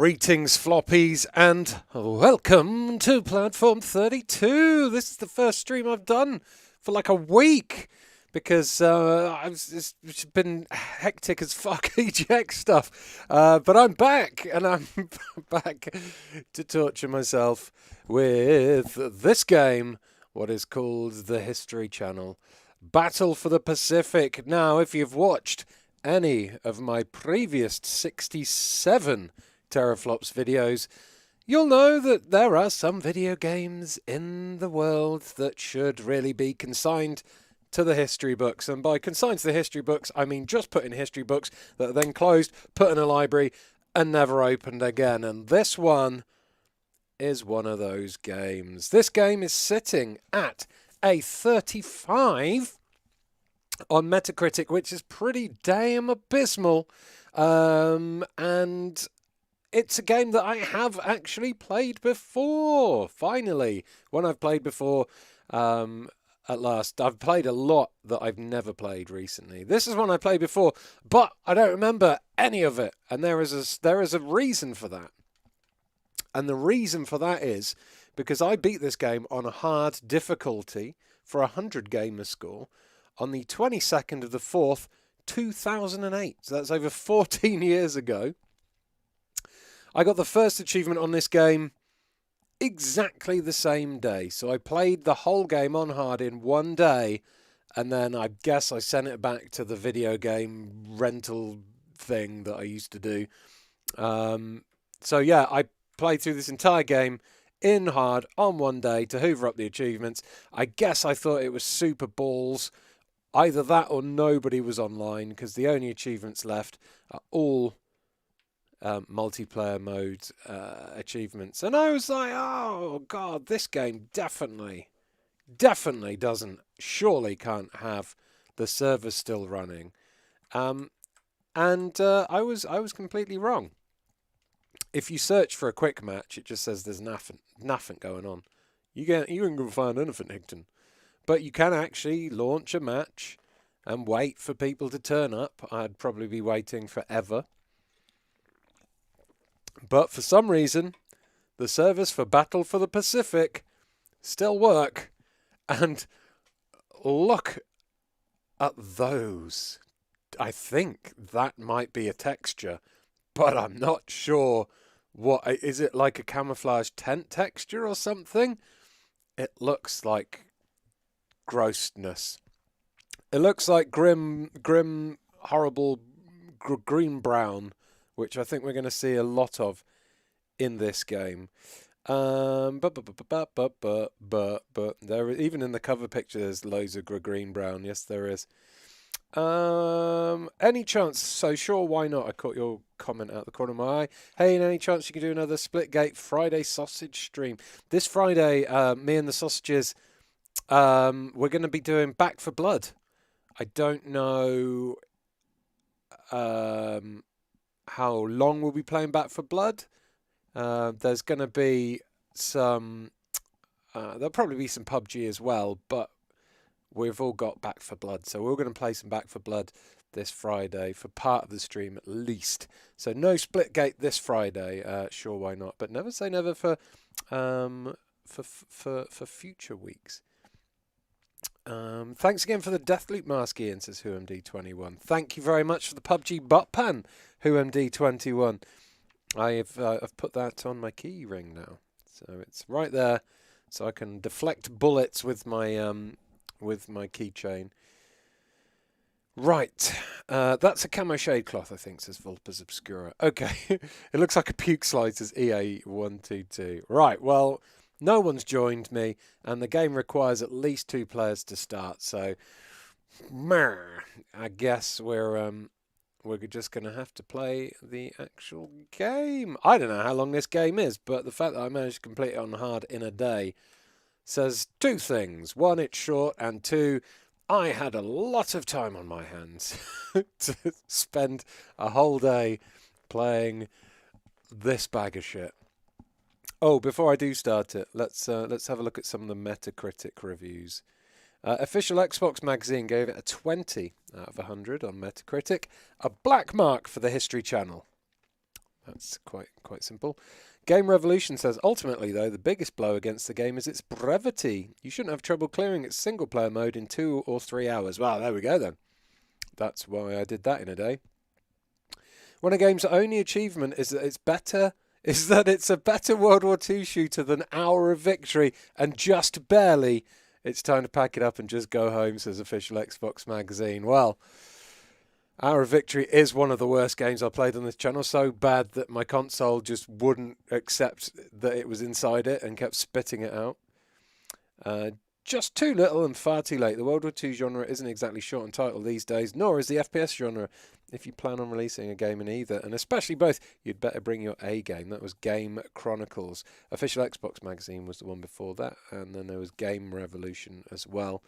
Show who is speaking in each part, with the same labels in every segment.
Speaker 1: Greetings, floppies, and welcome to Platform 32. This is the first stream I've done for like a week because it's been hectic as fuck EGX stuff. But I'm back, and I'm back to torture myself with this game, what is called the History Channel, Battle for the Pacific. Now, if you've watched any of my previous 67 TERRORflops videos, you'll know that there are some video games in the world that should really be consigned to the history books. And by consigned to the history books, I mean just put in history books that are then closed, put in a library, and never opened again. And this one is one of those games. This game is sitting at a 35 on Metacritic, which is pretty damn abysmal. And it's a game that I have actually played before, finally. One I've played before at last. I've played a lot that I've never played recently. This is one I played before, but I don't remember any of it. And there is a reason for that. And the reason for that is because I beat this game on a hard difficulty for a 100 gamer score on the 22nd of the 4th, 2008. So that's over 14 years ago. I got the first achievement on this game exactly the same day. So I played the whole game on hard in one day, and then I guess I sent it back to the video game rental thing that I used to do. So yeah, I played through this entire game in hard on one day to hoover up the achievements. I guess I thought it was super balls. Either that or nobody was online, because the only achievements left are all multiplayer mode achievements. And I was like, oh god, this game definitely surely can't have the server still running. And I was completely wrong. If you search for a quick match, it just says there's nothing going on. You ain't gonna find anything, Higton. But you can actually launch a match and wait for people to turn up. I'd probably be waiting forever. But for some reason, the servers for Battle for the Pacific still work. And look at those. I think that might be a texture, but I'm not sure. What is it, like a camouflage tent texture or something? It looks like grossness. It looks like grim, horrible green brown, which I think we're going to see a lot of in this game. But there, even in the cover picture, there's loads of green brown. Yes, there is. Any chance? So sure, why not? I caught your comment out the corner of my eye. Hey, any chance you can do another Splitgate Friday sausage stream this Friday? Me and the sausages. We're going to be doing Back for Blood. I don't know how long we'll be playing Back for Blood. There's going to be some... there'll probably be some PUBG as well, but we've all got Back for Blood. So we're going to play some Back for Blood this Friday for part of the stream at least. So no Splitgate this Friday. Sure, why not? But never say never for future weeks. Thanks again for the Deathloop mask, Ian, says WhoMD21. Thank you very much for the PUBG butt pan, WhoMD21. I've put that on my key ring now, so it's right there, so I can deflect bullets with my keychain. Right, that's a camo shade cloth, I think, says Vulpes Obscura. Okay, it looks like a puke slide, says EA122. Right, well, no one's joined me, and the game requires at least 2 players to start, so I guess we're just going to have to play the actual game. I don't know how long this game is, but the fact that I managed to complete it on hard in a day says 2 things. 1, it's short, and 2, I had a lot of time on my hands to spend a whole day playing this bag of shit. Oh, before I do start it, let's have a look at some of the Metacritic reviews. Official Xbox magazine gave it a 20 out of 100 on Metacritic. A black mark for the History Channel. That's quite simple. Game Revolution says, ultimately, though, the biggest blow against the game is its brevity. You shouldn't have trouble clearing its single-player mode in 2 or 3 hours. Well, there we go, then. That's why I did that in a day. When a game's only achievement is that it's a better World War II shooter than Hour of Victory, and just barely, it's time to pack it up and just go home, says official Xbox magazine. Well, Hour of Victory is one of the worst games I played on this channel, so bad that my console just wouldn't accept that it was inside it and kept spitting it out. Just too little and far too late. The World War II genre isn't exactly short and title these days, nor is the FPS genre. If you plan on releasing a game in either, and especially both, you'd better bring your A game. That was Game Chronicles. Official Xbox magazine was the one before that, and then there was Game Revolution as well.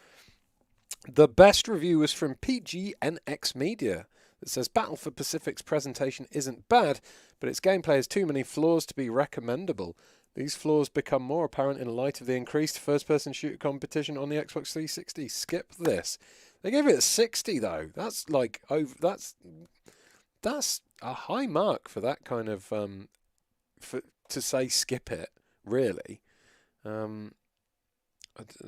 Speaker 1: The best review was from PGNX Media that says Battle for Pacific's presentation isn't bad, but its gameplay has too many flaws to be recommendable. These flaws become more apparent in light of the increased first-person shooter competition on the Xbox 360. Skip this. They gave it a 60 though. That's like over. That's a high mark for that kind of to say skip it. Really,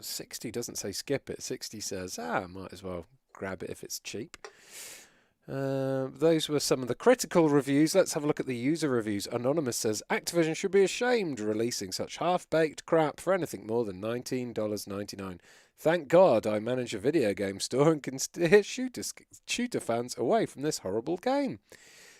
Speaker 1: 60 doesn't say skip it. 60 says might as well grab it if it's cheap. Those were some of the critical reviews. Let's have a look at the user reviews. Anonymous says, Activision should be ashamed releasing such half-baked crap for anything more than $19.99. Thank God I manage a video game store and can steer shooter fans away from this horrible game.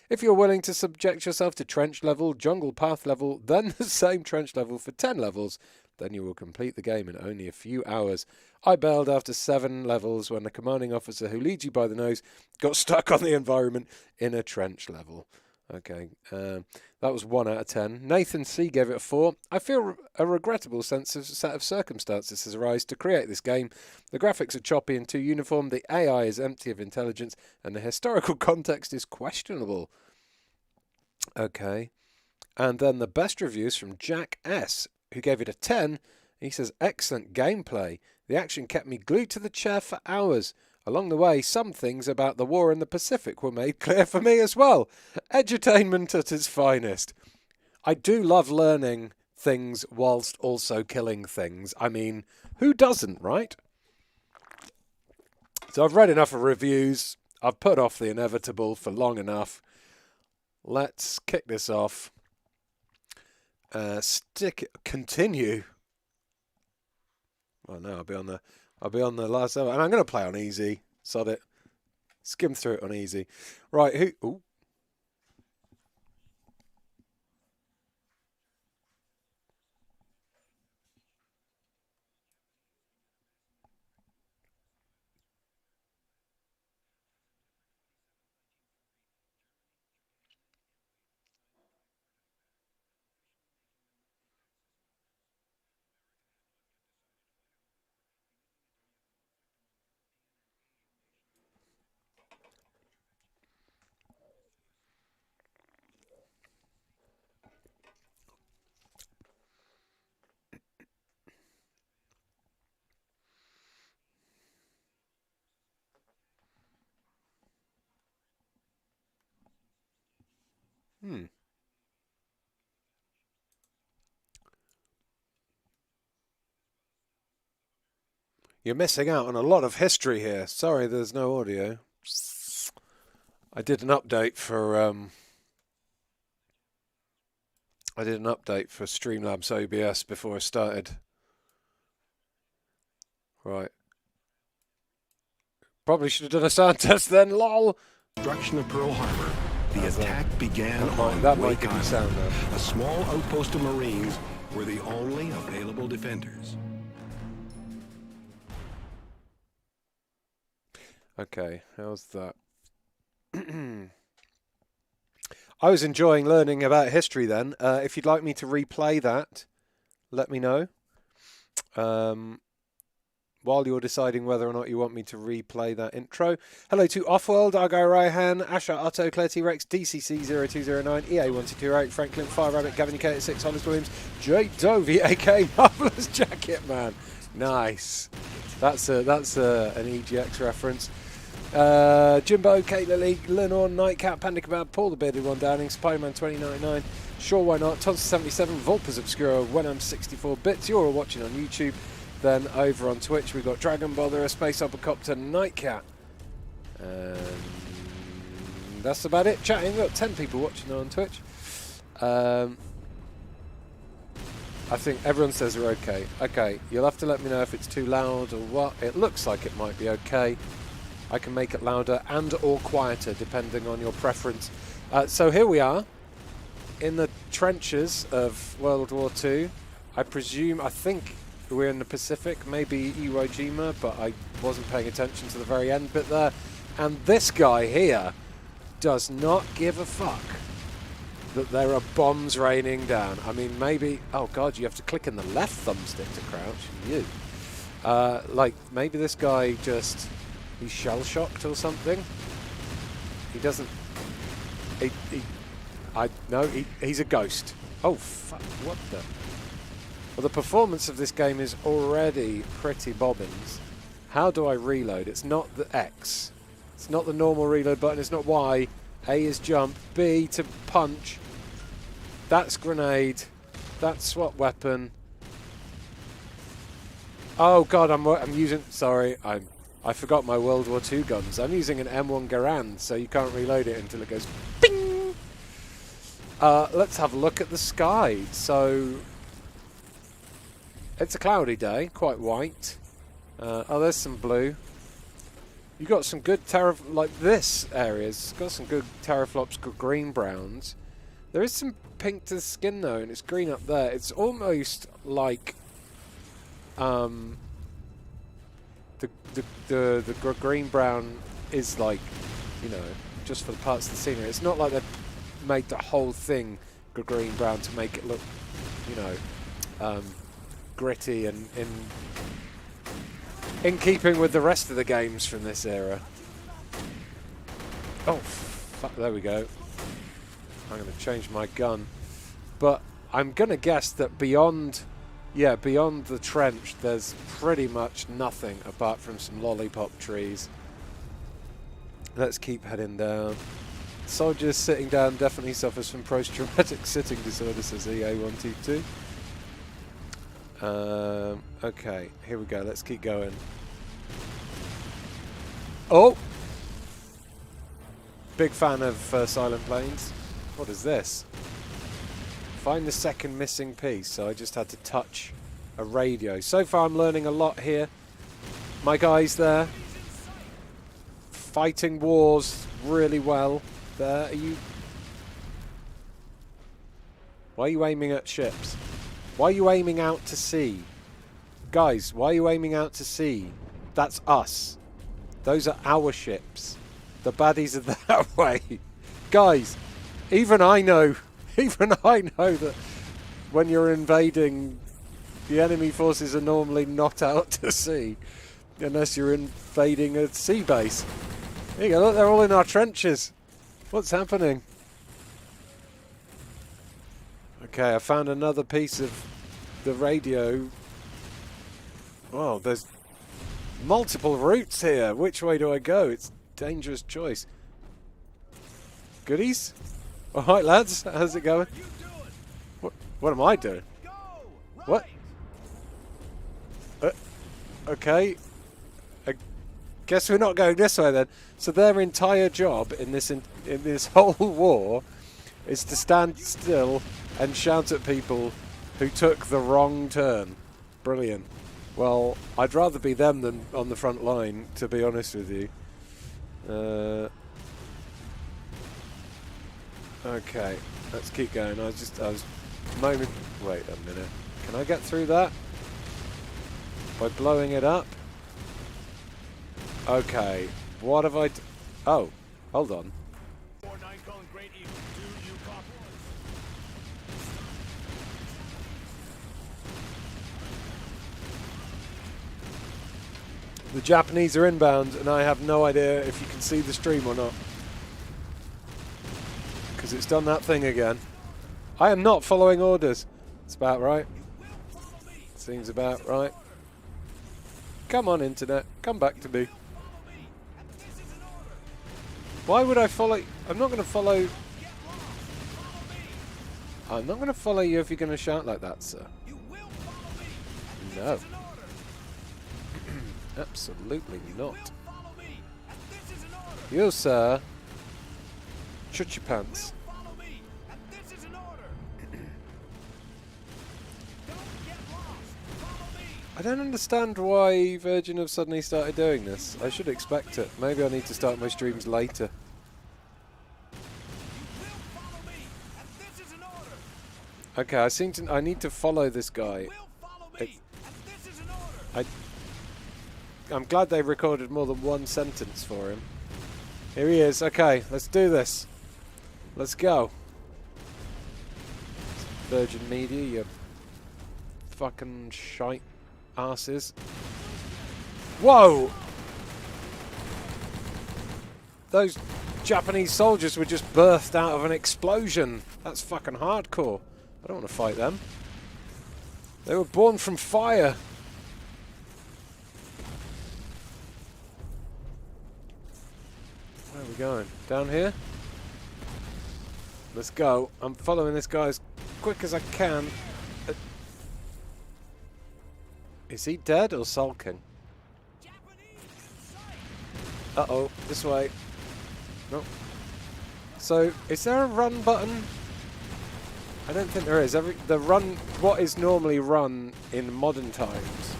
Speaker 1: If you're willing to subject yourself to trench level, jungle path level, then the same trench level for 10 levels, then you will complete the game in only a few hours. I bailed after 7 levels when the commanding officer who leads you by the nose got stuck on the environment in a trench level. Okay, that was 1 out of 10. Nathan C gave it a 4. I feel a regrettable set of circumstances has arisen to create this game. The graphics are choppy and too uniform, the AI is empty of intelligence, and the historical context is questionable. Okay, and then the best reviews from Jack S, who gave it a 10. He says, excellent gameplay. The action kept me glued to the chair for hours. Along the way, some things about the war in the Pacific were made clear for me as well. Edutainment at its finest. I do love learning things whilst also killing things. I mean, who doesn't, right? So I've read enough of reviews. I've put off the inevitable for long enough. Let's kick this off. Continue. Oh no, I'll be on the last level, and I'm going to play on easy. Sod it. Skim through it on easy. Right, who? Ooh. You're missing out on a lot of history here. Sorry, there's no audio. I did an update for Streamlabs OBS before I started. Right. Probably should have done a sound test then, lol.
Speaker 2: Destruction of Pearl Harbor. The attack began on
Speaker 1: that
Speaker 2: Wake
Speaker 1: might give you sound though.
Speaker 2: A small outpost of Marines were the only available defenders.
Speaker 1: Okay, how's that? I was enjoying learning about history then. If you'd like me to replay that, let me know. While you're deciding whether or not you want me to replay that intro. Hello to Offworld, Argo Raihan, Asher Otto, Claire T-Rex, DCC0209, EA1228, Franklin, Fire Rabbit, Gavin UK86, Hollis Williams, J Dovey, aka Marvelous Jacket Man. Nice. That's an EGX reference. Jimbo, Kate Lily, Lenore, Nightcat, Panda Kebab, Paul the Bearded One Downing, Spider-Man 2099, Sure Why Not, Tonsa77, Vulpers Obscura, When I'm 64 Bits. You're all watching on YouTube. Then over on Twitch we've got Dragon Botherer, Space Uppercopter, Nightcat. That's about it. Chatting, we've got 10 people watching on Twitch. I think everyone says they're okay. Okay, you'll have to let me know if it's too loud or what. It looks like it might be okay. I can make it louder and or quieter depending on your preference. So here we are in the trenches of World War II. I think we're in the Pacific, maybe Iwo Jima, but I wasn't paying attention to the very end bit there. And this guy here does not give a fuck that there are bombs raining down. I mean, maybe... Oh, God, you have to click in the left thumbstick to crouch. You. Like, maybe this guy just... He's shell-shocked or something. He doesn't... he's a ghost. Oh, fuck. What the... Well, the performance of this game is already pretty bobbins. How do I reload? It's not the X. It's not the normal reload button. It's not Y. A is jump. B to punch. That's grenade. That's swap weapon. Oh, God, I'm using... Sorry, I forgot my World War II guns. I'm using an M1 Garand, so you can't reload it until it goes bing! Let's have a look at the sky. So, it's a cloudy day, quite white. Oh, there's some blue. You've got some good like this area's got some good TERRORflops, good green browns. There is some pink to the skin though, and it's green up there. It's almost like the green brown is like, you know, just for the parts of the scenery. It's not like they've made the whole thing green brown to make it look, you know, gritty and in keeping with the rest of the games from this era. Oh, fuck, there we go. I'm going to change my gun. But I'm going to guess that beyond the trench, there's pretty much nothing apart from some lollipop trees. Let's keep heading down. Soldiers sitting down definitely suffers from post-traumatic sitting disorder, says EA122. Okay, here we go. Let's keep going. Oh! Big fan of Silent Plains. What is this? Find the second missing piece. So I just had to touch a radio. So far I'm learning a lot here. My guys there. Fighting wars really well. There, are you... Why are you aiming at ships? Why are you aiming out to sea? Guys, why are you aiming out to sea? That's us. Those are our ships. The baddies are that way. Guys, even I know that when you're invading, the enemy forces are normally not out to sea. Unless you're invading a sea base. There you go, look, they're all in our trenches. What's happening? Okay, I found another piece of the radio. Oh, there's multiple routes here. Which way do I go? It's a dangerous choice. Goodies? Alright, lads, how's it going? What am I doing? What? Okay. I guess we're not going this way then. So their entire job in this whole war is to stand still and shout at people who took the wrong turn. Brilliant. Well, I'd rather be them than on the front line, to be honest with you. Okay, let's keep going. I was wait a minute. Can I get through that? By blowing it up? Okay, what have I... Oh, hold on. The Japanese are inbound, and I have no idea if you can see the stream or not. Because it's done that thing again. I am not following orders. It's about right. Seems about right. Come on, Internet. Come back to me. Why would I follow? I'm not going to follow. I'm not going to follow you if you're going to shout like that, sir. No. Absolutely not. You, sir. Shut your pants. I don't understand why Virgin have suddenly started doing this. I should expect it. Maybe I need to start my streams later. Okay, I need to follow this guy. I'm glad they recorded more than one sentence for him. Here he is. Okay, let's do this. Let's go. Virgin Media, you fucking shite asses. Whoa! Those Japanese soldiers were just birthed out of an explosion. That's fucking hardcore. I don't want to fight them. They were born from fire. Where are we going? Down here? Let's go. I'm following this guy as quick as I can. Is he dead or sulking? Uh-oh, this way. Nope. So, is there a run button? I don't think there is. What is normally run in modern times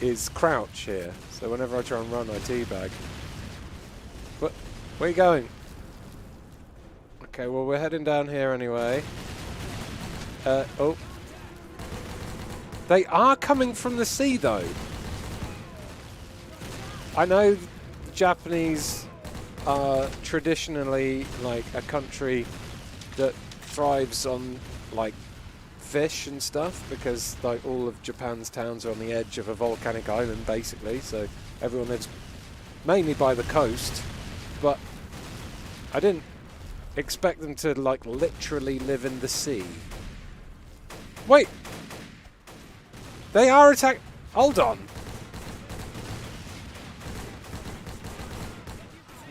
Speaker 1: is crouch here. So whenever I try and run, I teabag. What? Where are you going? Okay, well we're heading down here anyway. Oh. They are coming from the sea, though. I know the Japanese are traditionally like a country that thrives on like fish and stuff, because like all of Japan's towns are on the edge of a volcanic island, basically. So everyone lives mainly by the coast. But I didn't expect them to like literally live in the sea. Wait. They are attack. Hold on.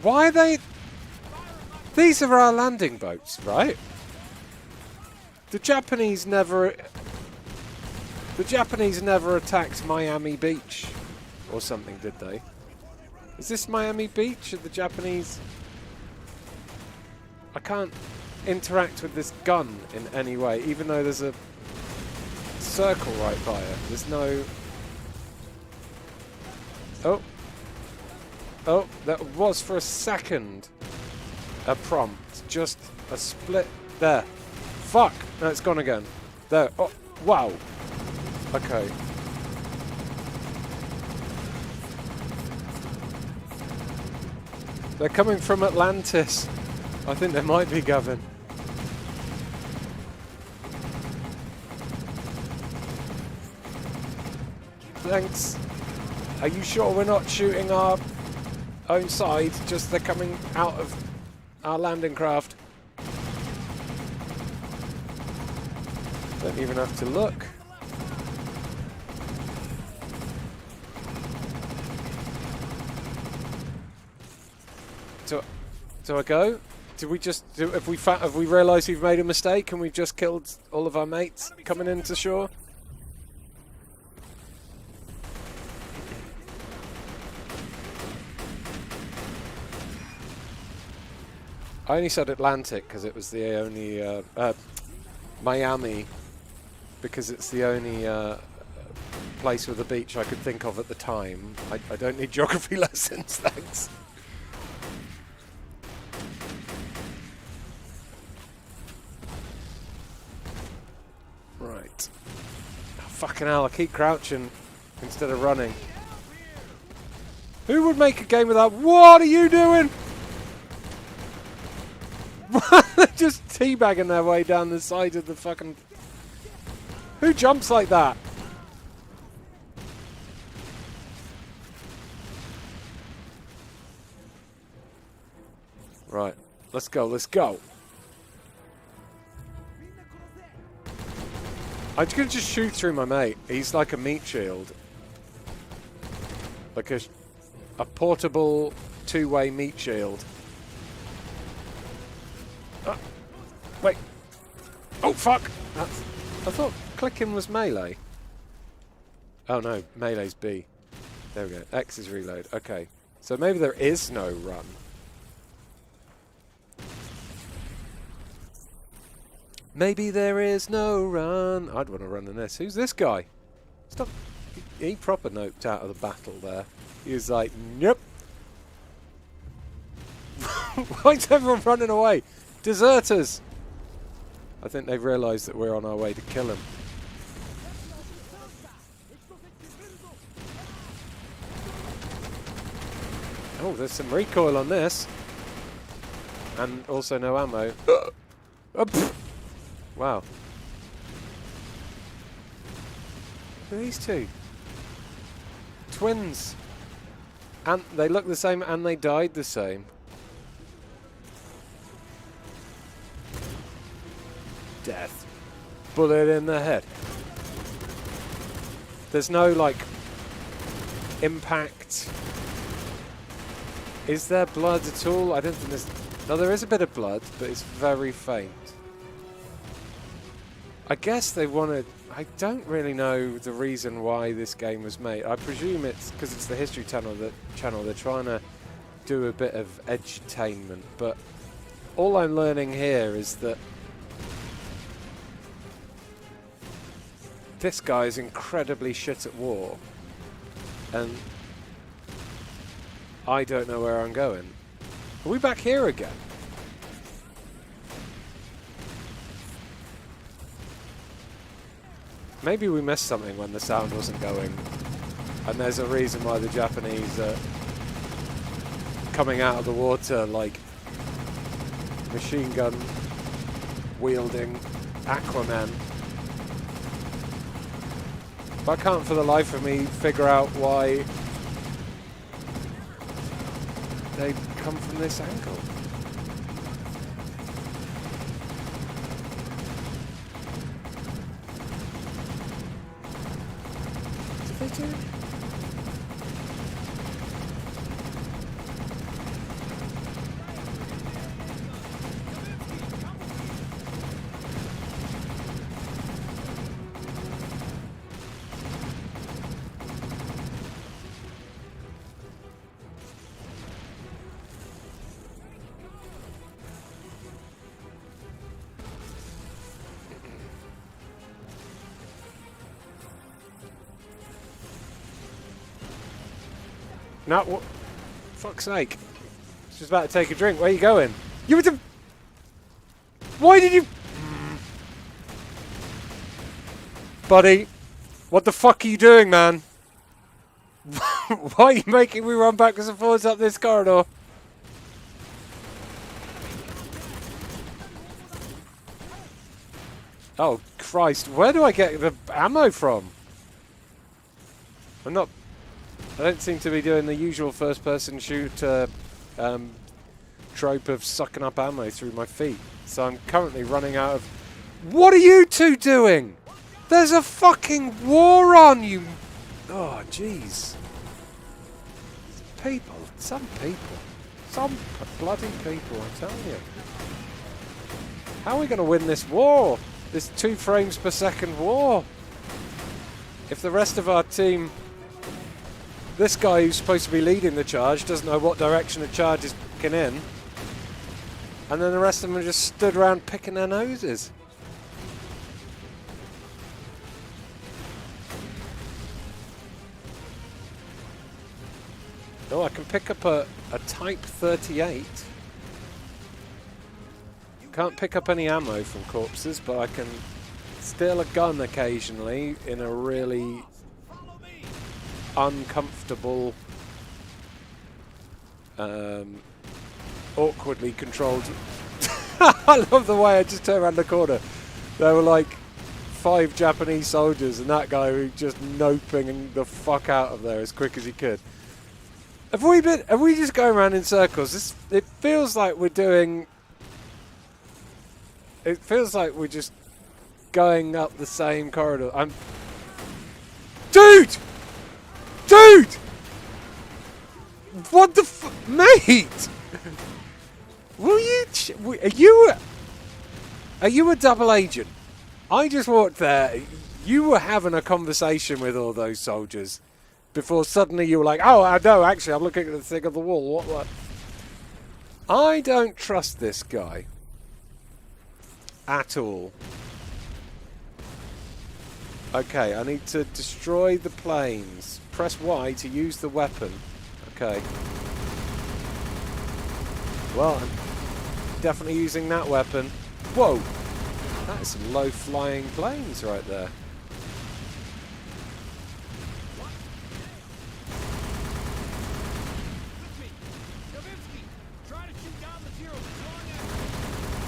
Speaker 1: Why are they? These are our landing boats, right? The Japanese never attacked Miami Beach or something, did they? Is this Miami Beach? Are the Japanese? I can't interact with this gun in any way, even though there's a circle right by it. There's no... Oh. Oh, that was for a second a prompt. Just a split there. Fuck! No, it's gone again. There. Oh, wow. Okay. They're coming from Atlantis. I think they might be, Gavin. Thanks. Are you sure we're not shooting our own side? Just they're coming out of our landing craft. Don't even have to look. Do I go? Did we just have we realised we've made a mistake and we've just killed all of our mates coming into shore? I only said Atlantic because it was the only Miami, because it's the only place with a beach I could think of at the time. I don't need geography lessons, thanks. Right. Oh, fucking hell, I keep crouching instead of running. Who would make a game with that? What are you doing? Just teabagging their way down the side of the fucking... Who jumps like that? Right, let's go, let's go. I'm gonna just shoot through my mate. He's like a meat shield. Like a portable two-way meat shield. Wait. Oh, fuck! I thought clicking was melee. Oh no, melee's B. There we go. X is reload. Okay. So maybe there is no run. Maybe there is no run. I'd want to run in this. Who's this guy? Stop. He proper noped out of the battle there. He was like, nope. Why is everyone running away? Deserters! I think they've realised that we're on our way to kill him. Oh, there's some recoil on this. And also no ammo. Wow. Who are these two? Twins. And they look the same and they died the same. Death. Bullet in the head. There's no, like, impact. Is there blood at all? I don't think there's... No, there is a bit of blood, but it's very faint. I guess they wanted... I don't really know the reason why this game was made. I presume it's because it's the History Channel. They're trying to do a bit of edutainment, but all I'm learning here is that this guy is incredibly shit at war, and I don't know where I'm going. Are we back here again? Maybe we missed something when the sound wasn't going, and there's a reason why the Japanese are coming out of the water like machine gun wielding Aquaman. But I can't for the life of me figure out why they come from this angle. Did they do it? No, what? Fuck's sake. Just about to take a drink. Where are you going? You were to... Why did you... Buddy, what the fuck are you doing, man? Why are you making me run backwards and forwards up this corridor? Oh, Christ. Where do I get the ammo from? I'm not... I don't seem to be doing the usual first-person shooter trope of sucking up ammo through my feet. So I'm currently running out of... What are you two doing? There's a fucking war on, you... Oh, jeez. People. Some people. Some bloody people, I tell you. How are we going to win this war? This 2 frames per second war? If the rest of our team... This guy who's supposed to be leading the charge doesn't know what direction the charge is picking in. And then the rest of them are just stood around picking their noses. Oh, I can pick up a Type 38. Can't pick up any ammo from corpses, but I can steal a gun occasionally in a really uncomfortable, awkwardly controlled... I love the way I just turned around the corner. There were like 5 Japanese soldiers and that guy who just noping the fuck out of there as quick as he could. Have we just going around in circles? It feels like we're doing... It feels like we're just going up the same corridor. Dude! Dude! What the mate? Will you... Are you... Are you a double agent? I just walked there. You were having a conversation with all those soldiers before suddenly you were like, oh, I know, actually, I'm looking at the thing on the wall. What? I don't trust this guy at all. Okay, I need to destroy the planes. Press Y to use the weapon. Okay. Well, I'm definitely using that weapon. Whoa! That is some low-flying planes right there.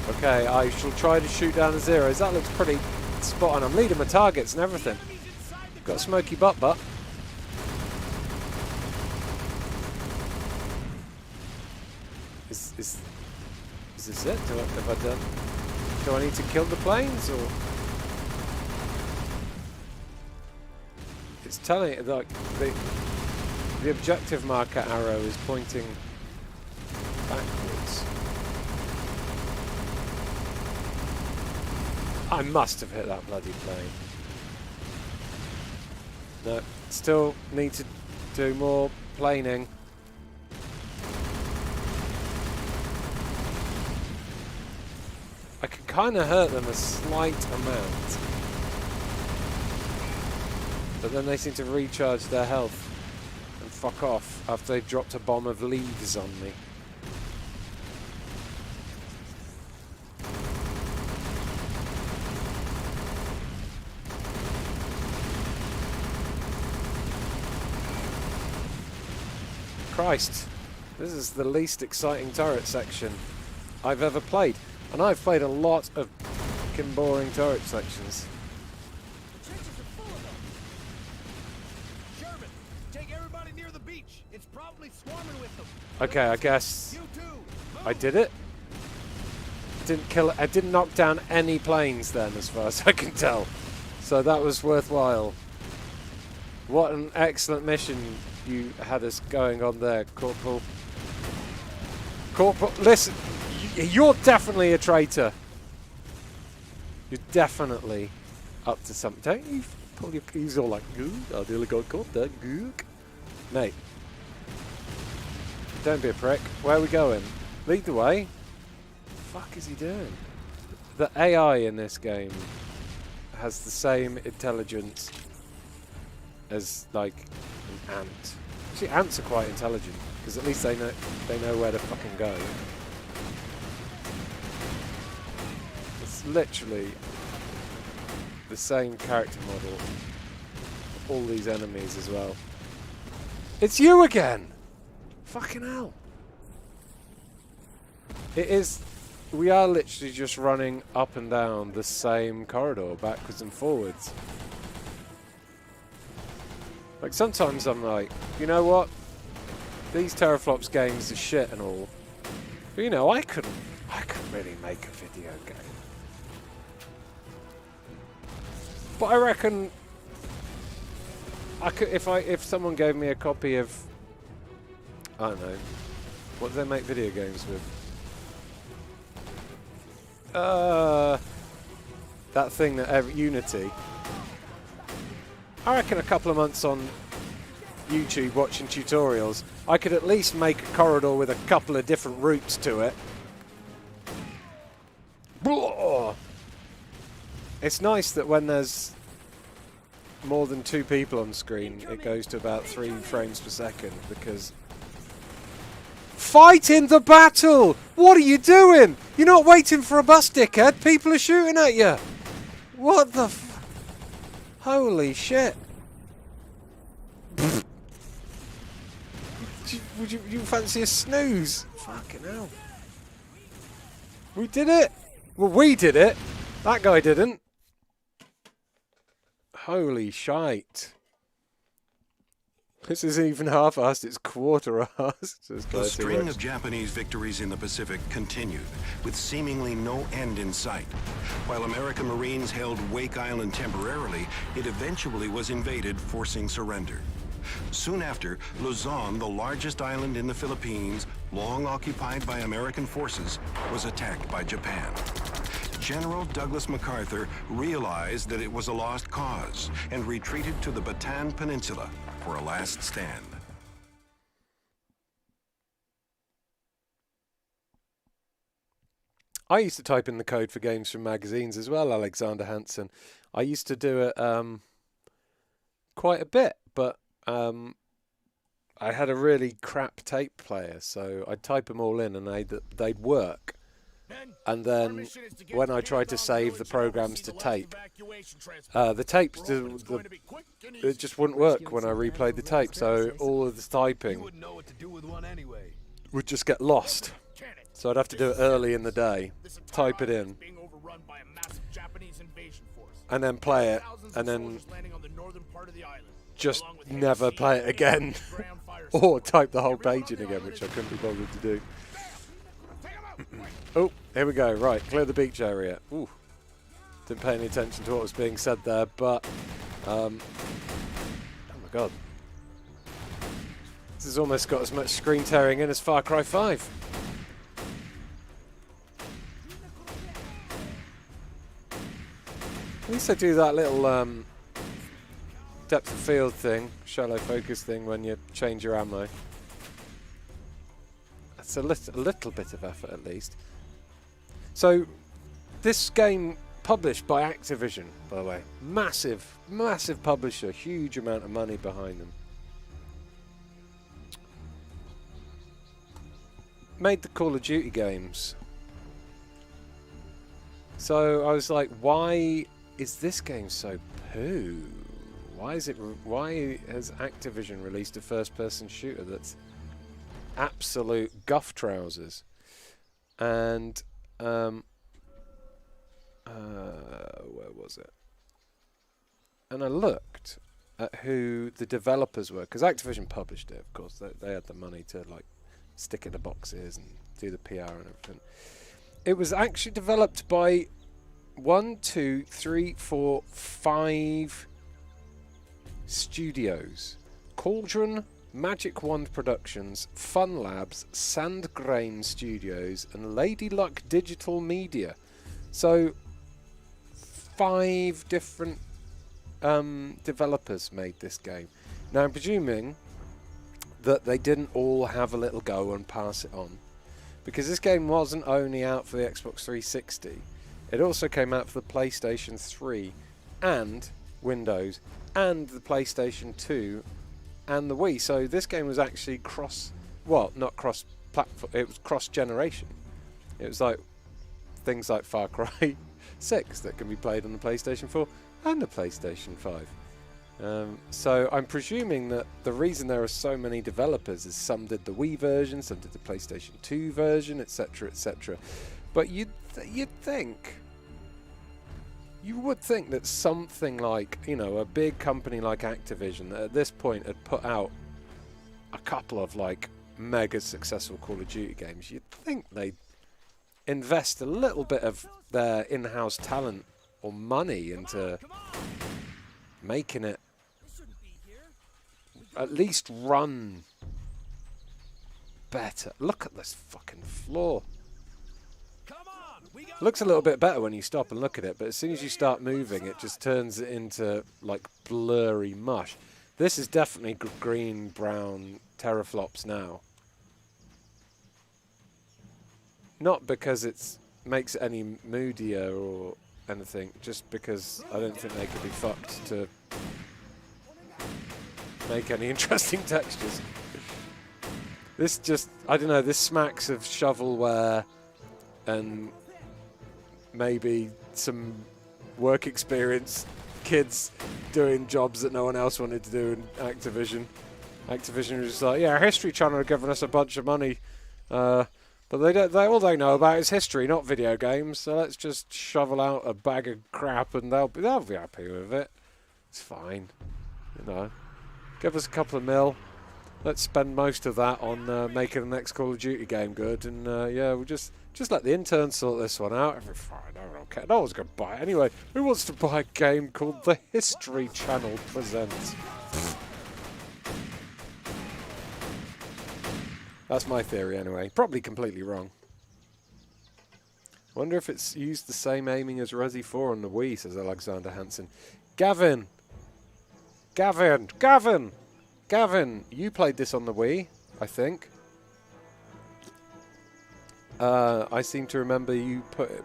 Speaker 1: Okay, I shall try to shoot down the zeros. That looks pretty spot on. I'm leading my targets and everything. Got a smoky butt. Is this it? Have I done? Do I need to kill the planes, or it's telling it like the objective marker arrow is pointing backwards. I must have hit that bloody plane. No, still need to do more planing. I can kind of hurt them a slight amount, but then they seem to recharge their health and fuck off after they've dropped a bomb of leaves on me. Christ, this is the least exciting turret section I've ever played. And I've played a lot of fucking boring turret sections.
Speaker 3: The trenches are full of them. Sherman, take everybody near the beach. It's probably swarming with them.
Speaker 1: Okay, I guess
Speaker 3: You too. Move.
Speaker 1: I did it. Didn't kill it. I didn't knock down any planes then, as far as I can tell. So that was worthwhile. What an excellent mission you had us going on there, Corporal. Corporal, listen. You're definitely a traitor. You're definitely up to something. Don't you pull your... He's all like, "Goo, I nearly got caught there, gook." Mate. Don't be a prick. Where are we going? Lead the way. What the fuck is he doing? The AI in this game has the same intelligence as, like, an ant. Actually, ants are quite intelligent, because at least they know where to fucking go. Literally the same character model for all these enemies as well. It's you again! Fucking hell. It is... We are literally just running up and down the same corridor, backwards and forwards. Like, sometimes I'm like, you know what? These TERROrflops games are shit and all. But, you know, I couldn't really make a video game. But I reckon I could, if someone gave me a copy of, I don't know, what do they make video games with? That thing that Unity. I reckon a couple of months on YouTube watching tutorials, I could at least make a corridor with a couple of different routes to it. It's nice that when there's more than 2 people on screen, it goes to about 3 frames per second, because... Fight in the battle! What are you doing? You're not waiting for a bus, dickhead. People are shooting at you. What the f... Holy shit. Would you fancy a snooze? Fucking hell. We did it! Well, we did it. That guy didn't. Holy shite. This isn't even half-assed, it's quarter-assed.
Speaker 2: The string of Japanese victories in the Pacific continued, with seemingly no end in sight. While American Marines held Wake Island temporarily, it eventually was invaded, forcing surrender. Soon after, Luzon, the largest island in the Philippines, long occupied by American forces, was attacked by Japan. General Douglas MacArthur realized that it was a lost cause and retreated to the Bataan Peninsula for a last stand.
Speaker 1: I used to type in the code for games from magazines as well, Alexander Hansen. I used to do it quite a bit, but I had a really crap tape player, so I'd type them all in and they'd work. And then when I tried to save the programs to tape, the tapes, it just wouldn't work when I replayed the tape, so all of the typing would just get lost. So I'd have to do it early in the day, type it in, and then play it, and then just never play it again, or type the whole page in again, which I couldn't be bothered to do. Oh, here we go. Right, clear the beach area. Ooh, didn't pay any attention to what was being said there, but oh my god, this has almost got as much screen tearing in as Far Cry 5. At least I do that little depth of field thing, shallow focus thing when you change your ammo. That's a little bit of effort at least. So, this game published by Activision, by the way. Massive, massive publisher, huge amount of money behind them. Made the Call of Duty games. So I was like, why is this game so poo? Why has Activision released a first-person shooter that's absolute guff trousers? And where was it? And I looked at who the developers were, because Activision published it, of course. They had the money to like stick it in boxes and do the PR and everything. It was actually developed by 5 studios. Cauldron, Magic Wand Productions, Fun Labs, Sandgrain Studios, and Lady Luck Digital Media. So 5 different developers made this game. Now I'm presuming that they didn't all have a little go and pass it on, because this game wasn't only out for the Xbox 360, it also came out for the PlayStation 3 and Windows and the PlayStation 2 and the Wii. So this game was actually not cross-platform, it was cross-generation. It was like things like Far Cry 6 that can be played on the PlayStation 4 and the PlayStation 5. So I'm presuming that the reason there are so many developers is some did the Wii version, some did the PlayStation 2 version, etc., etc. But you would think that something like, you know, a big company like Activision that at this point had put out a couple of like mega successful Call of Duty games, you'd think they'd invest a little bit of their in-house talent or money into making it at least run better. Look at this fucking floor. Looks a little bit better when you stop and look at it, but as soon as you start moving, it just turns it into like blurry mush. This is definitely green, brown terrorflops now. Not because it makes it any moodier or anything, just because I don't think they could be fucked to make any interesting textures. This just, I don't know, this smacks of shovelware and maybe some work experience kids doing jobs that no one else wanted to do in Activision. Activision was just like, yeah, History Channel are giving us a bunch of money, but all they know about is history, not video games. So let's just shovel out a bag of crap, and they'll be happy with it. It's fine, you know. Give us a couple of mil. Let's spend most of that on making the next Call of Duty game good, and yeah, we'll just let the interns sort this one out. Every fine, I don't care. No one's gonna buy it anyway. Who wants to buy a game called The History Channel Presents? That's my theory anyway. Probably completely wrong. Wonder if it's used the same aiming as Resi 4 on the Wii, says Alexander Hansen. Gavin! Gavin, you played this on the Wii, I think. I seem to remember you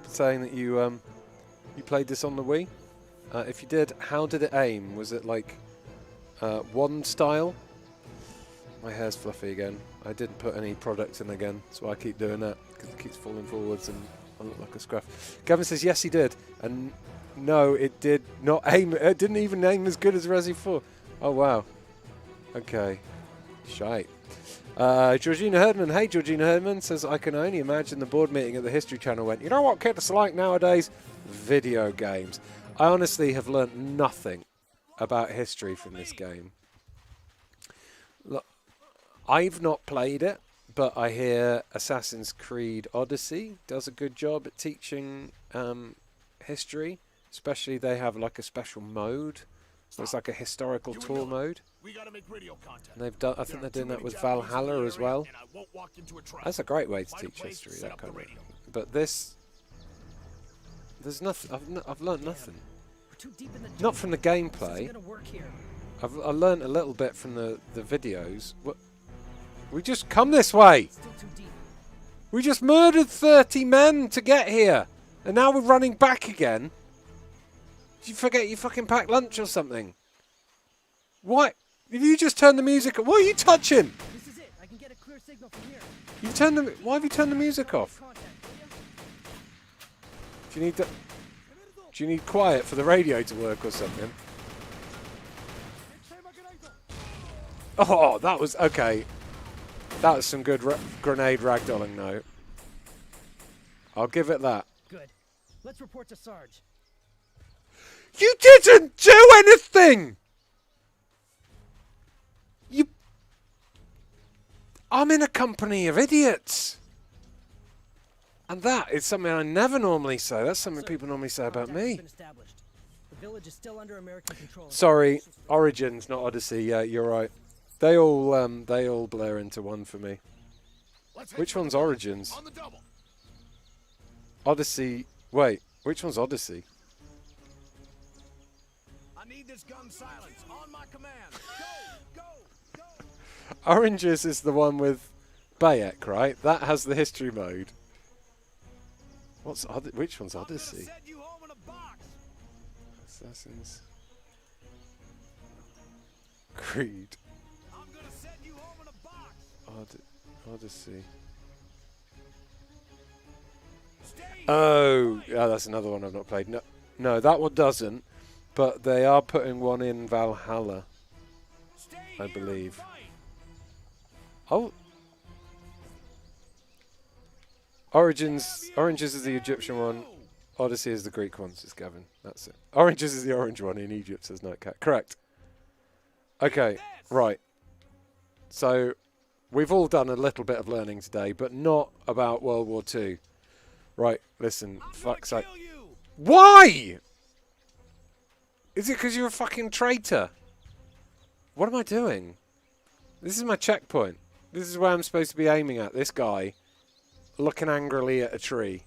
Speaker 1: saying that you played this on the Wii. If you did, how did it aim? Was it like wand style? My hair's fluffy again. I didn't put any product in again, so I keep doing that because it keeps falling forwards and I look like a scruff. Gavin says yes, he did, and no, it did not aim. It didn't even aim as good as Resi 4. Oh wow. Okay. Shite. Georgina Herdman. Hey, Georgina Herdman says, I can only imagine the board meeting at the History Channel went, you know what kids like nowadays? Video games. I honestly have learnt nothing about history from this game. Look, I've not played it, but I hear Assassin's Creed Odyssey does a good job at teaching history. Especially they have like a special mode. So it's like a historical tour mode.
Speaker 3: We gotta make radio content.
Speaker 1: And they've done. I think they're doing that with Valhalla as well. That's a great way to teach history, that kind of thing. But this, there's nothing. I've learnt nothing. Not from the gameplay. I learnt a little bit from the videos. What? We just come this way. We just murdered 30 men to get here, and now we're running back again. Did you forget you fucking packed lunch or something? What? Have you just turned the music off? What are you touching?
Speaker 4: This is it. I can get a clear signal from here.
Speaker 1: You've turned the. Why have you turned the music off? Do you need the? Do you need quiet for the radio to work or something? Oh, that was okay. That was some good grenade ragdolling, though. I'll give it that.
Speaker 4: Good. Let's report to Sarge.
Speaker 1: You didn't do anything! I'm in a company of idiots. And that is something I never normally say. That's something people normally say about me.
Speaker 4: The village is still under American control.
Speaker 1: Sorry, Origins, not Odyssey. Yeah, you're right. They all blur into one for me. Which one's Origins?
Speaker 3: On the double.
Speaker 1: Odyssey. Wait, which one's Odyssey?
Speaker 3: I need this gun silence on my command. Go, go, go.
Speaker 1: Oranges is the one with Bayek, right? That has the history mode. Which one's Odyssey?
Speaker 3: Send you home in a box.
Speaker 1: Assassin's Creed.
Speaker 3: I'm gonna send you home in a box.
Speaker 1: Odyssey.
Speaker 3: Stay
Speaker 1: Oh, yeah, that's another one I've not played. No, that one doesn't. But they are putting one in Valhalla,
Speaker 3: Stay
Speaker 1: I
Speaker 3: here and
Speaker 1: believe.
Speaker 3: fight.
Speaker 1: Oh, Oranges is the Egyptian one. Odyssey is the Greek one, says Gavin. That's it. Oranges is the orange one in Egypt, says Nightcat. Correct. Okay, right. So, we've all done a little bit of learning today, but not about World War II. Right, listen, fuck's sake.
Speaker 3: Kill you.
Speaker 1: Why? Is it because you're a fucking traitor? What am I doing? This is my checkpoint. This is where I'm supposed to be aiming at. This guy looking angrily at a tree.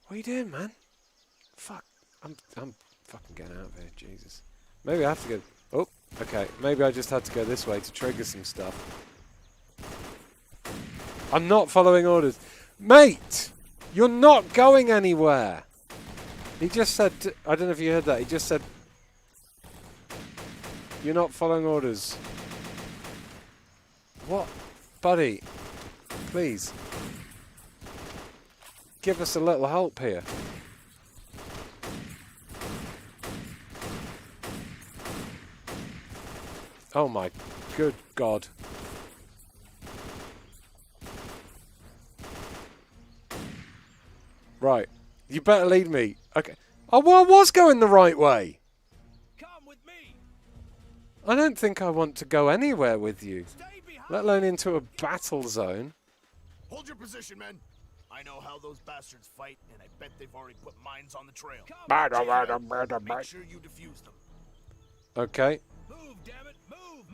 Speaker 1: What are you doing, man? Fuck. I'm fucking getting out of here. Jesus. Maybe I have to go. Oh, okay. Maybe I just had to go this way to trigger some stuff. I'm not following orders. Mate! You're not going anywhere! He just said... I don't know if you heard that. He just said... You're not following orders. What? Buddy. Please. Give us a little help here. Oh my good God. Right. You better lead me. Okay. Oh, well, I was going the right way.
Speaker 3: Come with me.
Speaker 1: I don't think I want to go anywhere with you.
Speaker 3: Stay behind.
Speaker 1: Let alone into a battle zone.
Speaker 3: Hold your position, men. I know how those bastards fight, and I bet they've already put mines on the trail. Make sure you defuse them.
Speaker 1: Okay.
Speaker 3: Move, damn it! Move,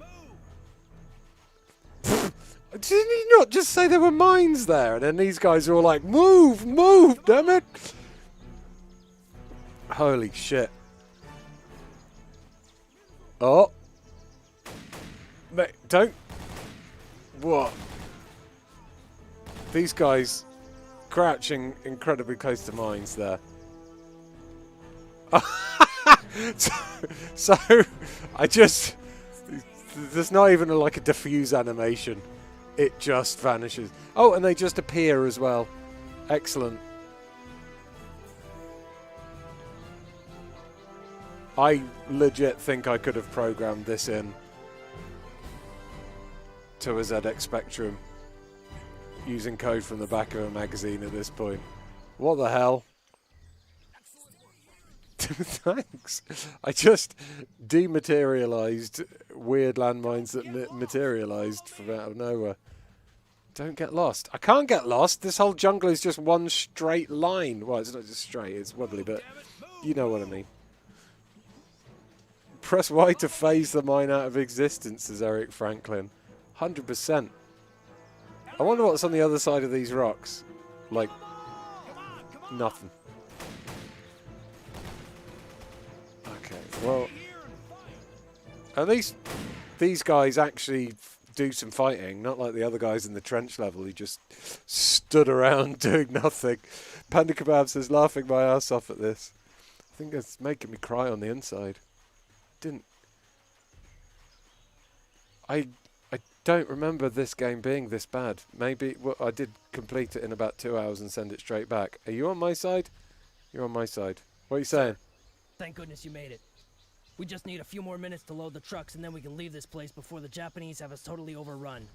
Speaker 3: move!
Speaker 1: Didn't he not just say there were mines there? And then these guys are all like, move, move, damn it. Holy shit. Oh. Mate, don't. What? These guys crouching incredibly close to mines there. So I just. There's not even like a diffuse animation. It just vanishes. Oh, and they just appear as well. Excellent. I legit think I could have programmed this in to a ZX Spectrum using code from the back of a magazine at this point. What the hell? Thanks. I just dematerialized weird landmines that materialized from out of nowhere. Don't get lost. I can't get lost. This whole jungle is just one straight line. Well, it's not just straight, it's wobbly, but you know what I mean. Press Y to phase the mine out of existence, says Eric Franklin. 100%. I wonder what's on the other side of these rocks. Like, nothing. Okay, well, at least these guys actually do some fighting, not like the other guys in the trench level who just stood around doing nothing. Panda Kebab says, laughing my ass off at this. I think it's making me cry on the inside. I don't remember this game being this bad. Maybe, well, I did complete it in about 2 hours and send it straight back. Are you on my side? You're on my side. What are you saying?
Speaker 4: Thank goodness you made it. We just need a few more minutes to load the trucks, and then we can leave this place before the Japanese have us totally overrun.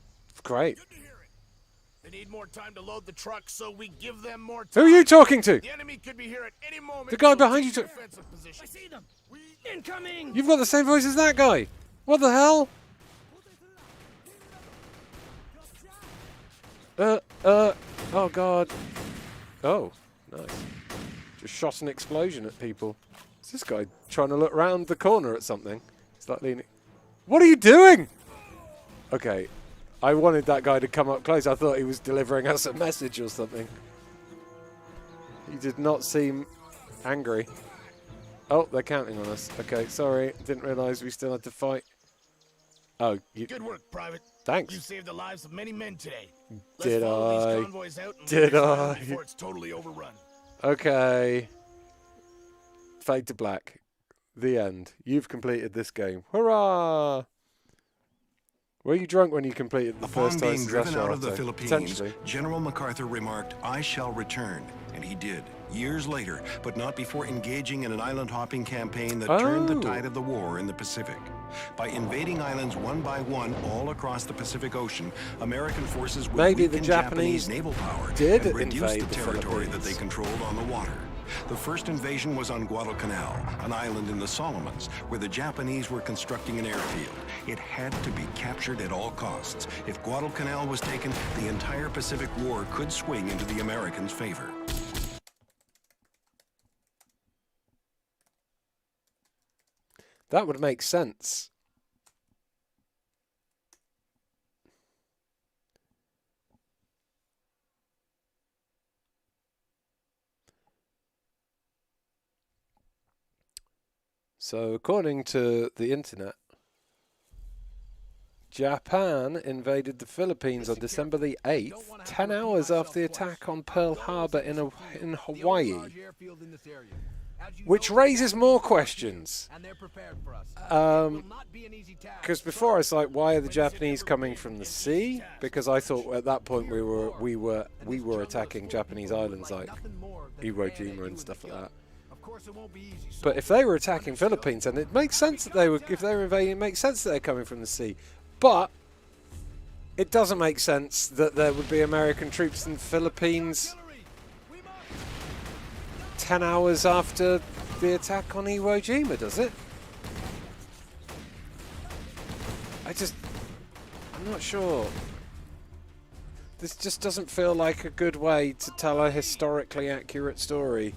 Speaker 1: Great.
Speaker 3: Good to hear it. They need more time to load the trucks, so we give them more time.
Speaker 1: Who are you talking to?
Speaker 3: The enemy could be here at any moment.
Speaker 1: The guy
Speaker 3: so
Speaker 1: behind you.
Speaker 3: take your defensive position.
Speaker 4: I see them! Incoming!
Speaker 1: You've got the same voice as that guy. What the hell? Oh god. Oh, nice. Just shot an explosion at people. Is this guy trying to look round the corner at something? He's like leaning. What are you doing? Okay. I wanted that guy to come up close. I thought he was delivering us a message or something. He did not seem angry. Oh, they're counting on us. Okay, sorry. Didn't realise we still had to fight. Oh, you...
Speaker 3: Good work, Private.
Speaker 1: Thanks.
Speaker 3: You saved the lives of many men today.
Speaker 1: Did
Speaker 3: Let's follow
Speaker 1: I?
Speaker 3: these convoys out and
Speaker 1: Did
Speaker 3: leave this island
Speaker 1: I?
Speaker 3: before it's totally overrun.
Speaker 1: Okay. Fade to black. The end. You've completed this game. Hurrah! Were you drunk when you completed the
Speaker 2: Upon
Speaker 1: first
Speaker 2: being
Speaker 1: time?
Speaker 2: driven out of the Philippines,
Speaker 1: Potentially.
Speaker 2: General MacArthur remarked, "I shall return," and he did, years later, but not before engaging in an island-hopping campaign that turned the tide of the war in the Pacific. By invading islands one by one all across the Pacific Ocean, American forces would
Speaker 1: Maybe the
Speaker 2: weaken
Speaker 1: Japanese
Speaker 2: naval power
Speaker 1: did
Speaker 2: and reduce
Speaker 1: invade
Speaker 2: the
Speaker 1: the
Speaker 2: territory that they
Speaker 1: Philippines.
Speaker 2: controlled on the water. The first invasion was on Guadalcanal, an island in the Solomons, where the Japanese were constructing an airfield. It had to be captured at all costs. If Guadalcanal was taken, the entire Pacific War could swing into the Americans' favor.
Speaker 1: That would make sense. So, according to the internet, Japan invaded the Philippines on December the 8th, 10 hours after the attack on Pearl Harbor in Hawaii. Which raises more questions. Because before I was like, why are the Japanese coming from the sea? Because I thought at that point we were attacking Japanese islands like Iwo Jima and stuff like that. But if they were attacking Philippines, then it makes sense that they were. If they were invading, it makes sense that they're coming from the sea. But it doesn't make sense that there would be American troops in the Philippines 10 hours after the attack on Iwo Jima, does it? I'm not sure. This just doesn't feel like a good way to tell a historically accurate story.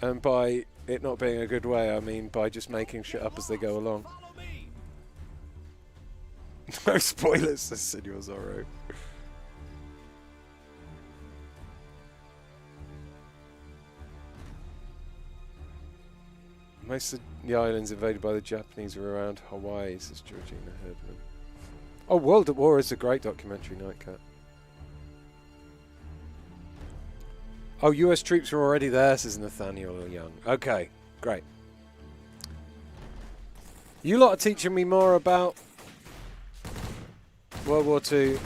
Speaker 1: And by it not being a good way, I mean by just making shit up as they go along. No spoilers, says Senor Zorro. Most of the islands invaded by the Japanese were around Hawaii, says Georgina Herdman. Oh, World at War is a great documentary, Nightcat. Oh, US troops were already there, says Nathaniel Young. Okay, great. You lot are teaching me more about World War II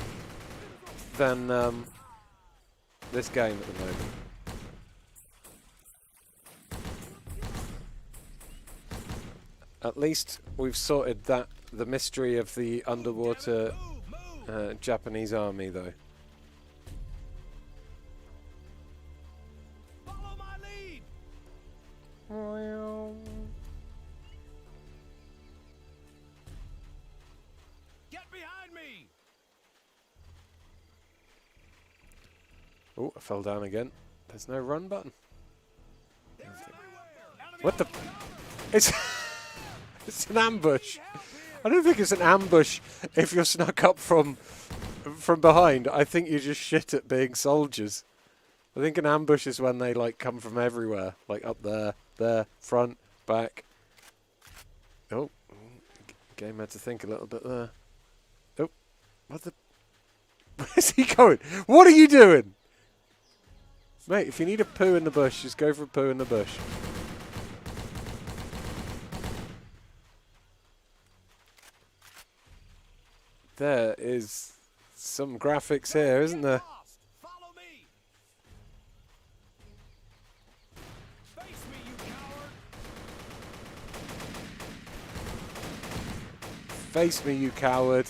Speaker 1: than this game at the moment. At least we've sorted that, the mystery of the underwater Japanese army, though.
Speaker 3: Follow my lead. Get behind me.
Speaker 1: Oh, I fell down again. There's no run button. What the? It's it's an ambush. I don't think it's an ambush if you're snuck up from behind. I think you're just shit at being soldiers. I think an ambush is when they like come from everywhere, like up there, front, back. Oh, game had to think a little bit there. Oh, what the? Where's he going? What are you doing? Mate, if you need a poo in the bush, just go for a poo in the bush. There is some graphics here, isn't there?
Speaker 3: Follow me. Face me, you coward.
Speaker 1: Face me, you coward.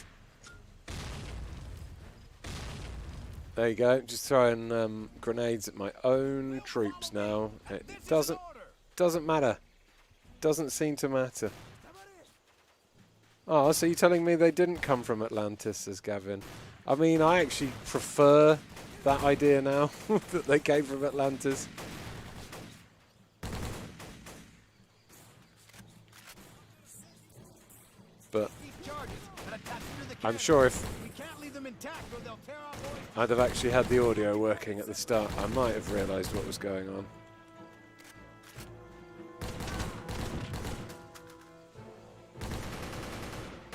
Speaker 1: There you go. Just throwing grenades at my own troops now. It doesn't matter. Doesn't seem to matter. Oh, so you're telling me they didn't come from Atlantis, says Gavin. I mean, I actually prefer that idea now, that they came from Atlantis. But I'm sure if I'd have actually had the audio working at the start, I might have realised what was going on.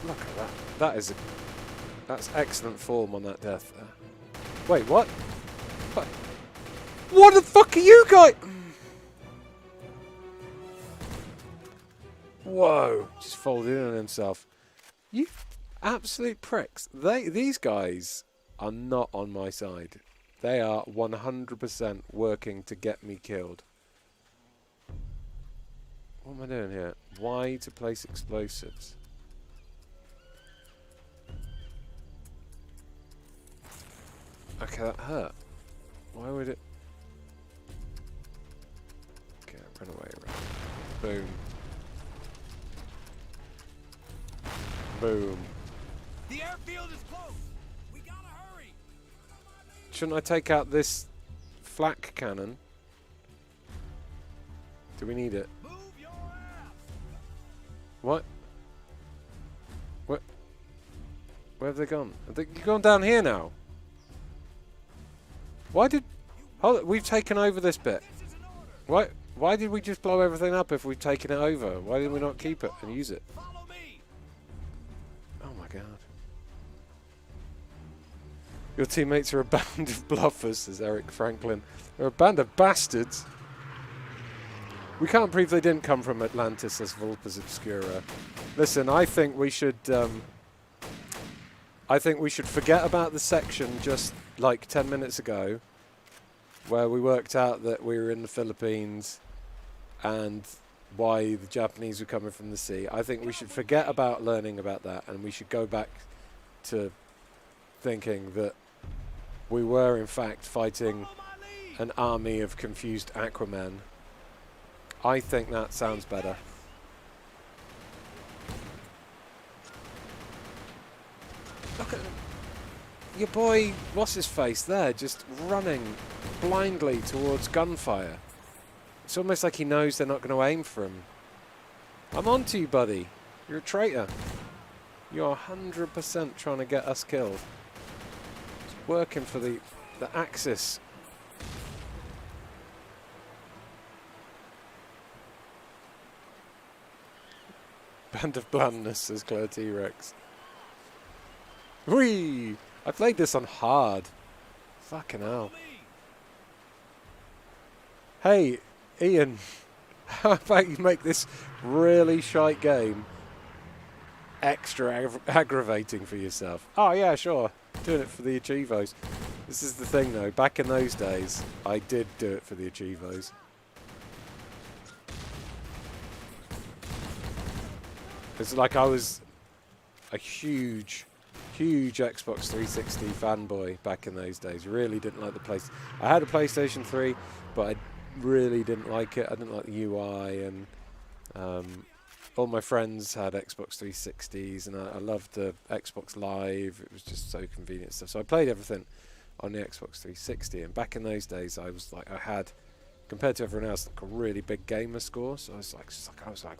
Speaker 1: Look at that. That's excellent form on that death there. Wait, what? What the fuck are you guys? Whoa, just folded in on himself. You absolute pricks. These guys are not on my side. They are 100% working to get me killed. What am I doing here? Why to place explosives? Okay, that hurt. Why would it? Okay, run away, run. Boom. Boom.
Speaker 3: The airfield is close. We gotta hurry.
Speaker 1: Shouldn't I take out this flak cannon? Do we need it?
Speaker 3: Move your ass.
Speaker 1: What? What? Where have they gone? Have they gone down here now? Why did... Hold it, we've taken over this bit. Why did we just blow everything up if we've taken it over? Why did we not keep it and use it?
Speaker 3: Follow me.
Speaker 1: Oh my god. Your teammates are a band of bluffers, says Eric Franklin. They're a band of bastards. We can't prove they didn't come from Atlantis, says Vulpes Obscura. Listen, I think we should forget about the section just like 10 minutes ago where we worked out that we were in the Philippines and why the Japanese were coming from the sea. I think we should forget about learning about that and we should go back to thinking that we were in fact fighting an army of confused Aquaman. I think that sounds better. Look at your boy, what's his face there, just running blindly towards gunfire. It's almost like he knows they're not going to aim for him. I'm on to you, buddy. You're a traitor. You're 100% trying to get us killed. It's working for the Axis. Band of blandness, says Claire T-Rex. Whee! I played this on hard. Fucking hell. Hey, Ian. How about you make this really shite game extra aggravating for yourself? Oh, yeah, sure. Doing it for the Achievos. This is the thing, though. Back in those days, I did do it for the Achievos. It's like I was a huge Xbox 360 fanboy back in those days. Really didn't like the place. I had a PlayStation 3, but I really didn't like it. I didn't like the UI, and all my friends had Xbox 360s, and I loved the Xbox Live. It was just so convenient stuff. So I played everything on the Xbox 360, and back in those days, I was like, I had, compared to everyone else, like a really big gamer score. So I was like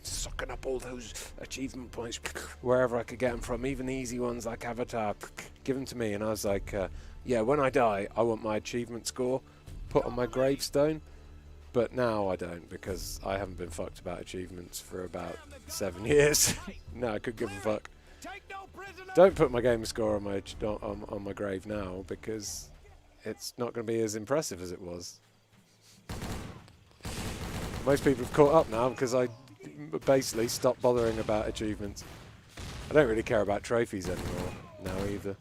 Speaker 1: sucking up all those achievement points wherever I could get them from, even the easy ones like Avatar. Give them to me, and I was like, yeah, when I die, I want my achievement score put on my gravestone. But now I don't, because I haven't been fucked about achievements for about 7 years. No, I could give a fuck. Don't put my gamer score on my grave now, because it's not going to be as impressive as it was. Most people have caught up now because I basically stopped bothering about achievements. I don't really care about trophies anymore now either.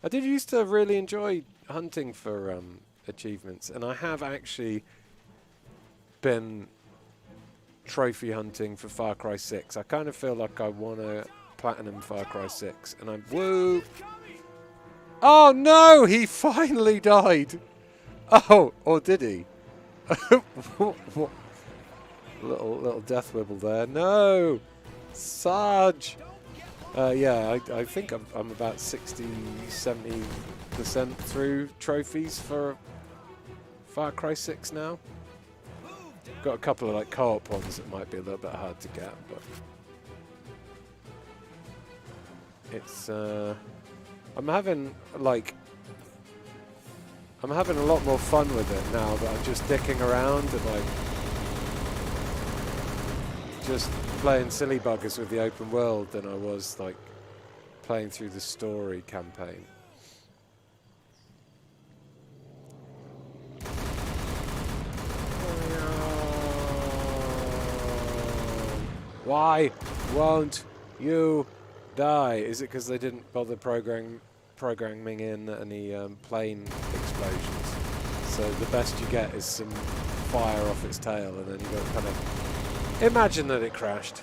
Speaker 1: I did used to really enjoy hunting for achievements, and I have actually been trophy hunting for Far Cry 6. I kind of feel like I want to platinum Far Cry 6, and I'm woo. Oh no, he finally died. Oh, or did he? little death wibble there. No, Sarge. Yeah, I think I'm about 60-70% through trophies for Far Cry 6 now. Got a couple of like co-op ones that might be a little bit hard to get, but it's I'm having a lot more fun with it now that I'm just dicking around and like just playing silly buggers with the open world than I was like playing through the story campaign. Why won't you die? Is it because they didn't bother programming in any plane explosions? So the best you get is some fire off its tail, and then you got to kind of imagine that it crashed.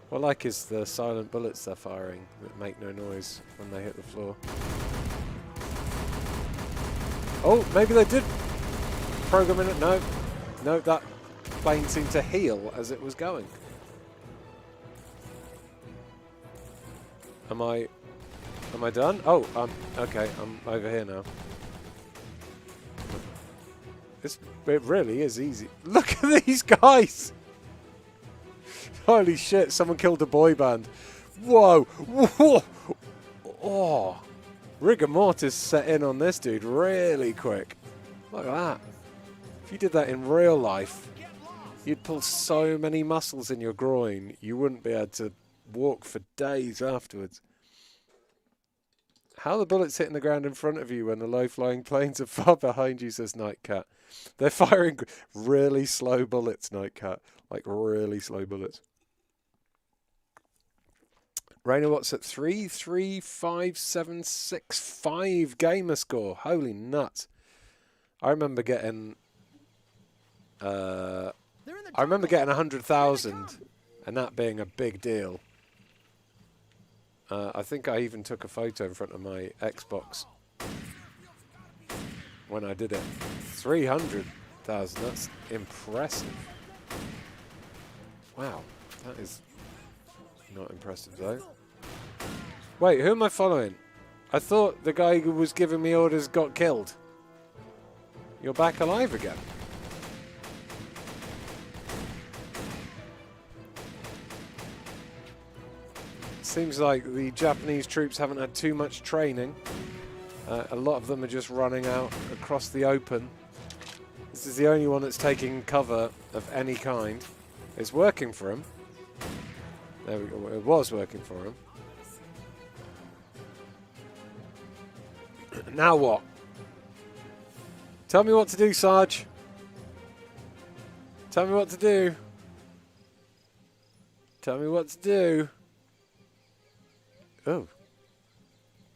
Speaker 1: What I like is the silent bullets they're firing that make no noise when they hit the floor. Oh, maybe they did program in it. No, that plane seemed to heal as it was going. Am I done? Oh, okay, I'm over here now. It really is easy. Look at these guys! Holy shit, someone killed a boy band. Whoa! Whoa! Oh! Rigor mortis set in on this dude really quick. Look at that. If you did that in real life, you'd pull so many muscles in your groin, you wouldn't be able to walk for days afterwards. How are the bullets hitting the ground in front of you when the low-flying planes are far behind you, says Nightcat. They're firing really slow bullets, Nightcat. Like, really slow bullets. Rainer Watts at 335,765 gamer score. Holy nuts. I remember getting 100,000 and that being a big deal. I think I even took a photo in front of my Xbox when I did it. 300,000, that's impressive. Wow, that is not impressive though. Wait, who am I following? I thought the guy who was giving me orders got killed. You're back alive again. Seems like the Japanese troops haven't had too much training. A lot of them are just running out across the open. This is the only one that's taking cover of any kind. It's working for him. There we go. It was working for him. Now what? Tell me what to do, Sarge. Tell me what to do. Tell me what to do. Oh.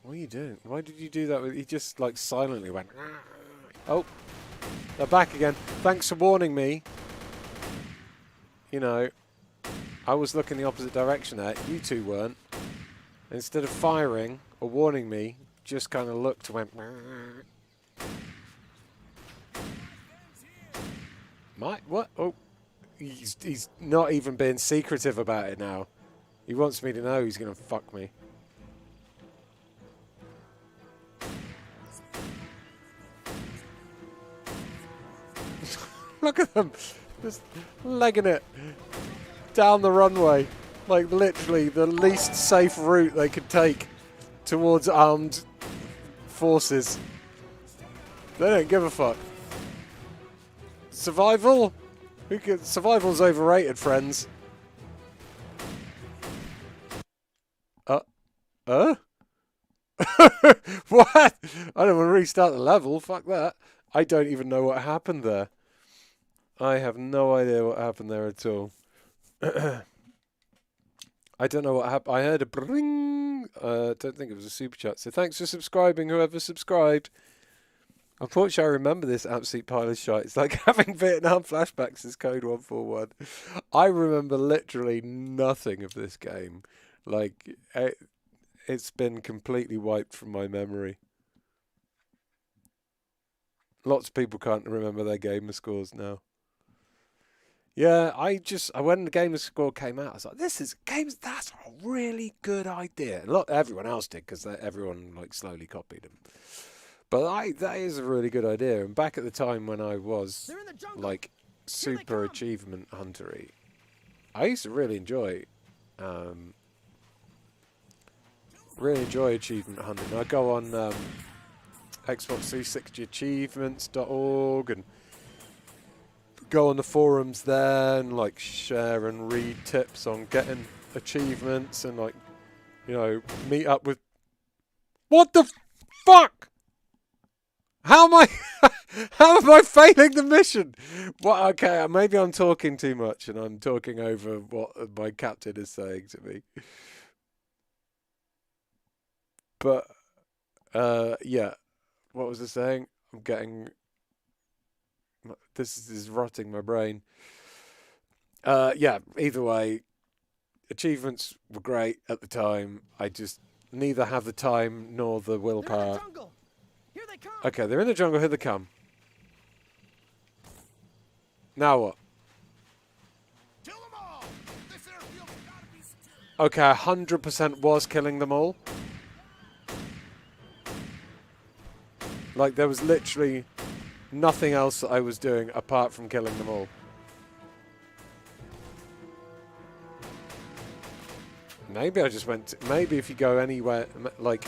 Speaker 1: What are you doing? Why did you do that? He just like silently went. Oh. They're back again. Thanks for warning me. You know, I was looking the opposite direction there. You two weren't. Instead of firing or warning me, just kind of looked and went. What? Oh. He's not even being secretive about it now. He wants me to know he's going to fuck me. Look at them. Just legging it down the runway. Like literally the least safe route they could take towards armed forces. They don't give a fuck. Survival? Survival's overrated, friends. What? I don't want to restart the level. Fuck that. I don't even know what happened there. I have no idea what happened there at all. I don't know what happened. I heard a bring. Don't think it was a super chat. So thanks for subscribing, whoever subscribed. Unfortunately, I remember this absolute pile of shite. It's like having Vietnam flashbacks as Code 141. I remember literally nothing of this game. Like, it's been completely wiped from my memory. Lots of people can't remember their gamer scores now. Yeah, when the gamer score came out, I was like, that's a really good idea. Everyone else did, because everyone like slowly copied them. But that is a really good idea. And back at the time when I was like super achievement huntery, I used to really enjoy achievement hunting. I go on Xbox 360 achievements.org and go on the forums there and like share and read tips on getting achievements and like, you know, meet up with. What the fuck? How am I failing the mission? What? Okay, maybe I'm talking too much and I'm talking over what my captain is saying to me. But yeah, what was I saying? I'm getting. This is rotting my brain. Yeah, either way, achievements were great at the time. I just neither have the time nor the willpower.
Speaker 4: Here they come.
Speaker 1: Okay, they're in the jungle. Here they come. Now what?
Speaker 3: Kill them all! This airfield's gotta be secure.
Speaker 1: Okay, 100% was killing them all. Like, there was literally nothing else that I was doing apart from killing them all. Maybe I just went... maybe if you go anywhere... like,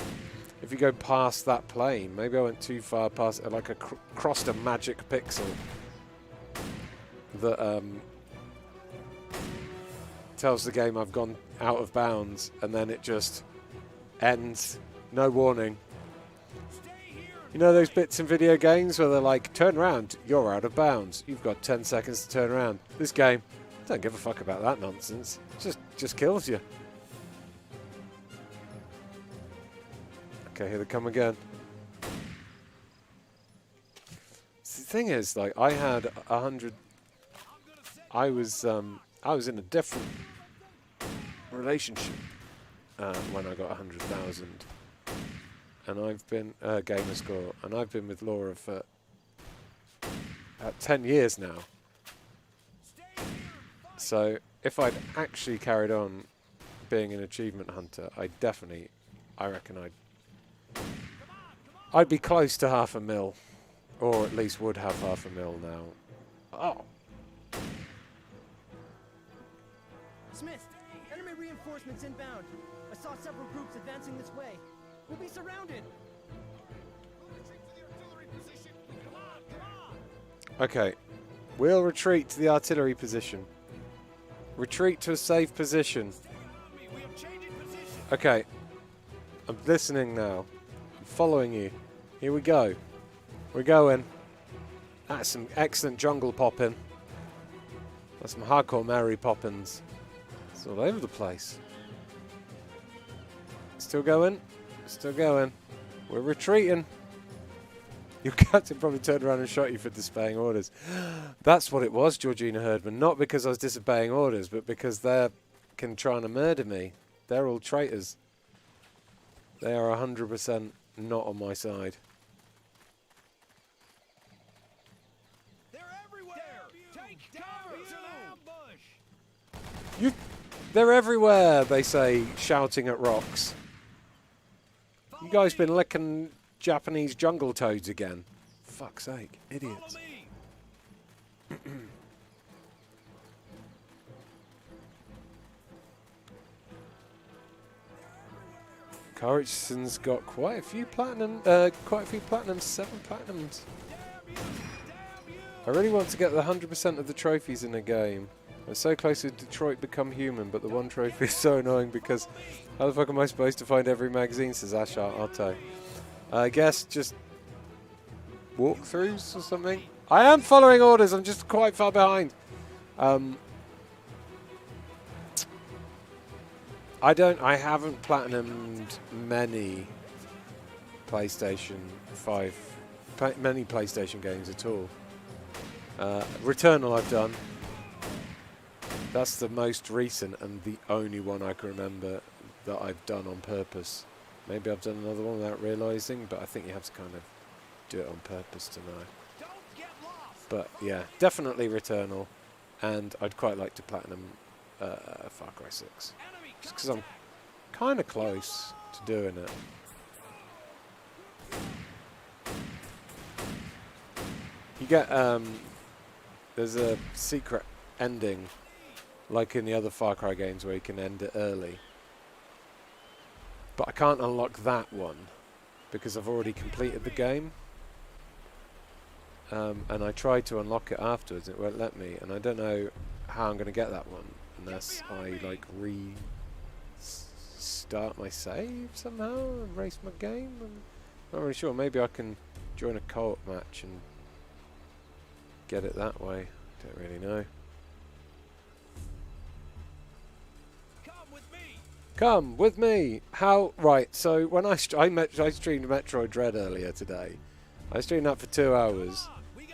Speaker 1: if you go past that plane, maybe I went too far past... like, crossed a magic pixel. That, tells the game I've gone out of bounds, and then it just ends. No warning. You know those bits in video games where they're like, turn around, you're out of bounds. You've got 10 seconds to turn around. This game, don't give a fuck about that nonsense. Just kills you. Okay, here they come again. The thing is, like, I had 100... I was in a different relationship when I got 100,000. And I've been gamer score, and I've been with Laura for 10 years now. So if I'd actually carried on being an achievement hunter, I reckon I'd be close to 500,000, or at least would have 500,000 now. Oh,
Speaker 4: Smith, enemy Enemy reinforcements inbound. I saw several groups advancing this way. We'll be surrounded.
Speaker 1: Okay. We'll retreat to the artillery position. Retreat to a safe position. Okay. I'm listening now. I'm following you. Here we go. We're going. That's some excellent jungle popping. That's some hardcore Mary Poppins. It's all over the place. Still going. Still going. We're retreating. Your captain probably turned around and shot you for disobeying orders. That's what it was, Georgina Herdman. Not because I was disobeying orders, but because they're trying to murder me. They're all traitors. They are 100% not on my side.
Speaker 3: They're everywhere. Take cover. It's an ambush.
Speaker 1: They're everywhere, they say, shouting at rocks. You guys been licking Japanese jungle toads again? Fuck's sake, idiots. Corrigson's got quite a few platinum, 7 platinums. I really want to get the 100% of the trophies in a game. I'm so close to Detroit Become Human, but the one trophy is so annoying because how the fuck am I supposed to find every magazine, says Ashar Otto. I guess just walkthroughs or something. I am following orders, I'm just quite far behind. I haven't platinumed many PlayStation 5, many PlayStation games at all. Returnal I've done. That's the most recent and the only one I can remember that I've done on purpose. Maybe I've done another one without realising, but I think you have to kind of do it on purpose to know. But yeah, definitely Returnal, and I'd quite like to platinum Far Cry 6. Just because I'm kind of close to doing it. You get, there's a secret ending, like in the other Far Cry games where you can end it early. But I can't unlock that one because I've already completed the game. And I tried to unlock it afterwards, and it won't let me. And I don't know how I'm going to get that one unless I like restart my save somehow and race my game. I'm not really sure. Maybe I can join a co-op match and get it that way. Don't really know. Come with me. How? Right. So when I streamed Metroid Dread earlier today, I streamed that for 2 hours,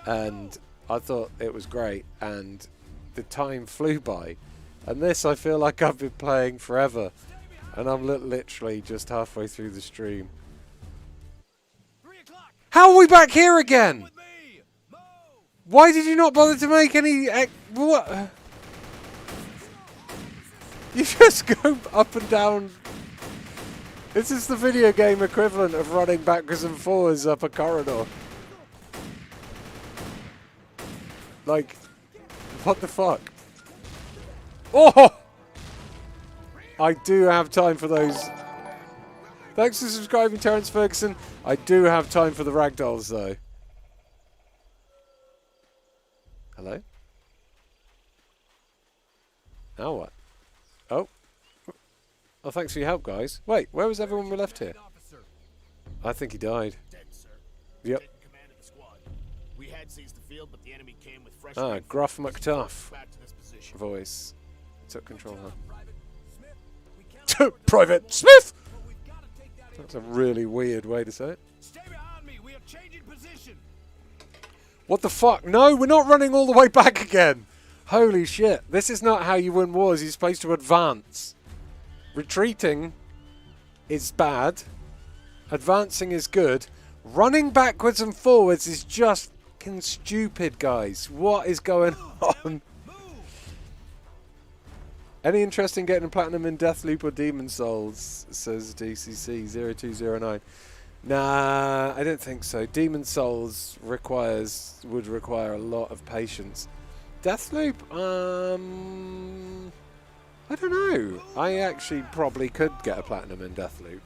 Speaker 1: and I thought it was great, and the time flew by. And this, I feel like I've been playing forever, and I'm literally just halfway through the stream. How are we back here again? Why did you not bother to make any? What? You just go up and down. This is the video game equivalent of running backwards and forwards up a corridor. Like, what the fuck? Oh! I do have time for those. Thanks for subscribing, Terrence Ferguson. I do have time for the ragdolls, though. Hello? Now what? Oh. Oh, thanks for your help, guys. Wait, where was everyone we left here? I think he died.
Speaker 3: Dead, sir.
Speaker 1: Yep.
Speaker 3: Dead in command of the squad. We had seized the field, but the enemy came with fresh
Speaker 1: Gruff McTuff
Speaker 3: back to this position.
Speaker 1: voice. Took control now. Private Smith! That's a really weird way to say it.
Speaker 3: Stay behind me. We are changing position.
Speaker 1: What the fuck? No, we're not running all the way back again. Holy shit. This is not how you win wars. You're supposed to advance. Retreating is bad. Advancing is good. Running backwards and forwards is just fucking stupid, guys. What is going on? Any interest in getting a platinum in Deathloop or Demon Souls, says DCC0209. Nah, I don't think so. Demon Souls would require a lot of patience. Deathloop, I don't know. I actually probably could get a platinum in Deathloop.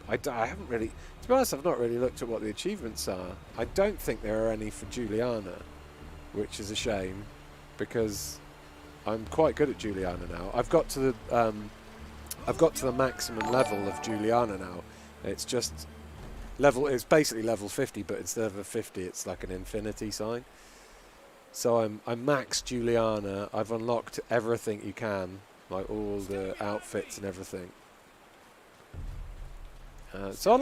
Speaker 1: I haven't really... To be honest, I've not really looked at what the achievements are. I don't think there are any for Juliana, which is a shame, because I'm quite good at Juliana now. I've got to the maximum level of Juliana now. It's just level. It's basically level 50, but instead of a 50, it's like an infinity sign. So I'm max Juliana. I've unlocked everything you can, like all the outfits and everything. So I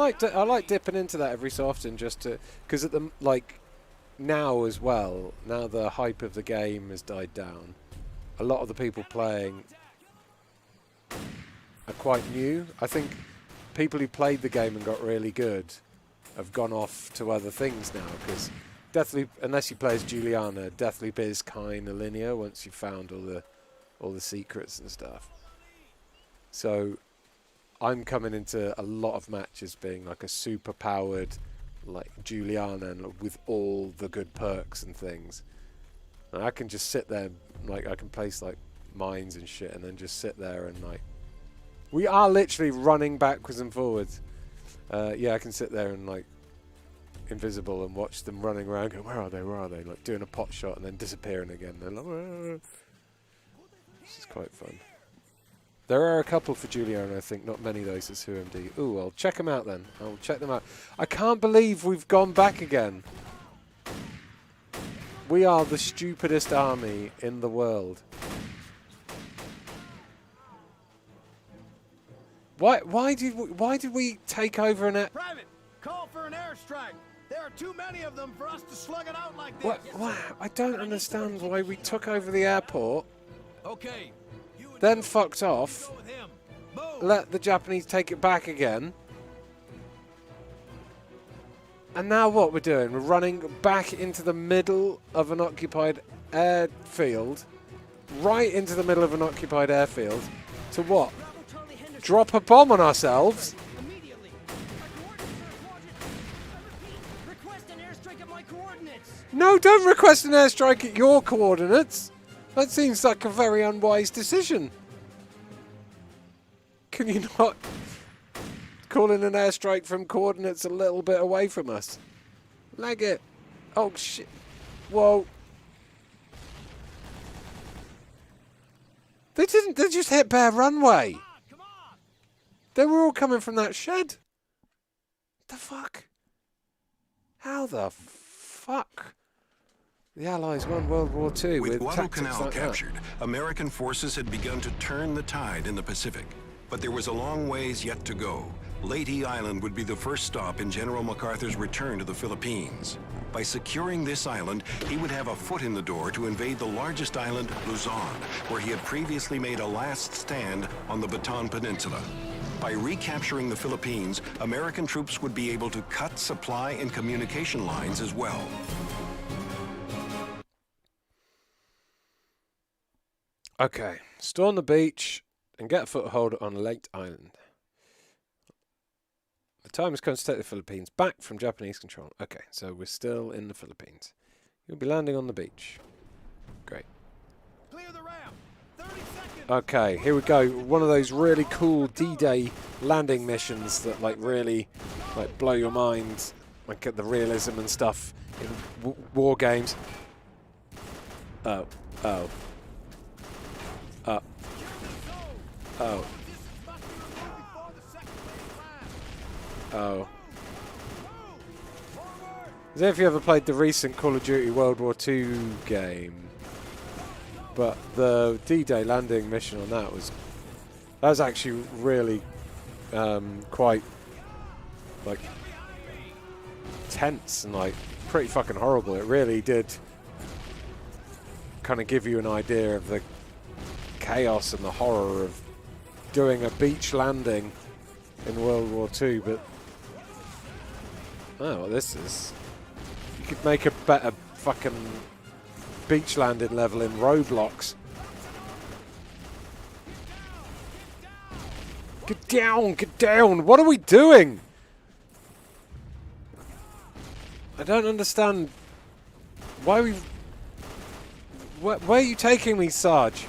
Speaker 1: like dipping into that every so often, just to, because at the now as well. Now the hype of the game has died down. A lot of the people playing are quite new. I think people who played the game and got really good have gone off to other things now, because Deathloop, unless you play as Juliana, Deathloop is kind of linear once you've found all the secrets and stuff. So I'm coming into a lot of matches being like a super powered like Juliana and with all the good perks and things. And I can just sit there, like I can place like mines and shit, and then just sit there and like, we are literally running backwards and forwards. Yeah, I can sit there and like invisible and watch them running around, going, where are they, like doing a pot shot and then disappearing again. They're like, "Whoa." This is quite fun. There are a couple for Juliana, I think, not many of those as UMD. Ooh, I'll check them out then. I'll check them out. I can't believe we've gone back again. We are the stupidest army in the world. Why did we take over an...
Speaker 3: Private, call for an airstrike. There are too many of them for us to slug it out like this.
Speaker 1: What? I don't understand why we took over the airport,
Speaker 3: Okay.
Speaker 1: then fucked off, let the Japanese take it back again, and now what we're doing? We're running back into the middle of an occupied airfield, right into the middle of an occupied airfield, to what? Drop a bomb on ourselves?
Speaker 4: Immediately. Request an airstrike at my coordinates.
Speaker 1: No, don't request an airstrike at your coordinates. That seems like a very unwise decision. Can you not call in an airstrike from coordinates a little bit away from us? Lag it. Oh, shit. Whoa. They didn't. They just hit bare runway.
Speaker 3: Come on.
Speaker 1: They were all coming from that shed. The fuck? How the fuck? The Allies won World War II with tactics
Speaker 2: Guadalcanal
Speaker 1: like that.
Speaker 2: captured, American forces had begun to turn the tide in the Pacific. But there was a long ways yet to go. Leyte Island would be the first stop in General MacArthur's return to the Philippines. By securing this island, he would have a foot in the door to invade the largest island, Luzon, where he had previously made a last stand on the Bataan Peninsula. By recapturing the Philippines, American troops would be able to cut supply and communication lines as well.
Speaker 1: Okay, storm the beach and get a foothold on Leyte Island. The time has come to take the Philippines back from Japanese control. Okay, so we're still in the Philippines. You'll be landing on the beach. Great.
Speaker 3: Clear the ramp. 30 seconds.
Speaker 1: Okay, here we go. One of those really cool D-Day landing missions that like really like blow your mind, like at the realism and stuff in war games. Oh. Oh. Oh. Oh. As if you ever played the recent Call of Duty World War II game. But the D-Day landing mission on that was actually really quite like tense and like pretty fucking horrible. It really did kind of give you an idea of the chaos and the horror of doing a beach landing in World War II, but oh, what this is. You could make a better fucking beach landing level in Roblox. Get down, get down. What are we doing? I don't understand why we... Where are you taking me, Sarge?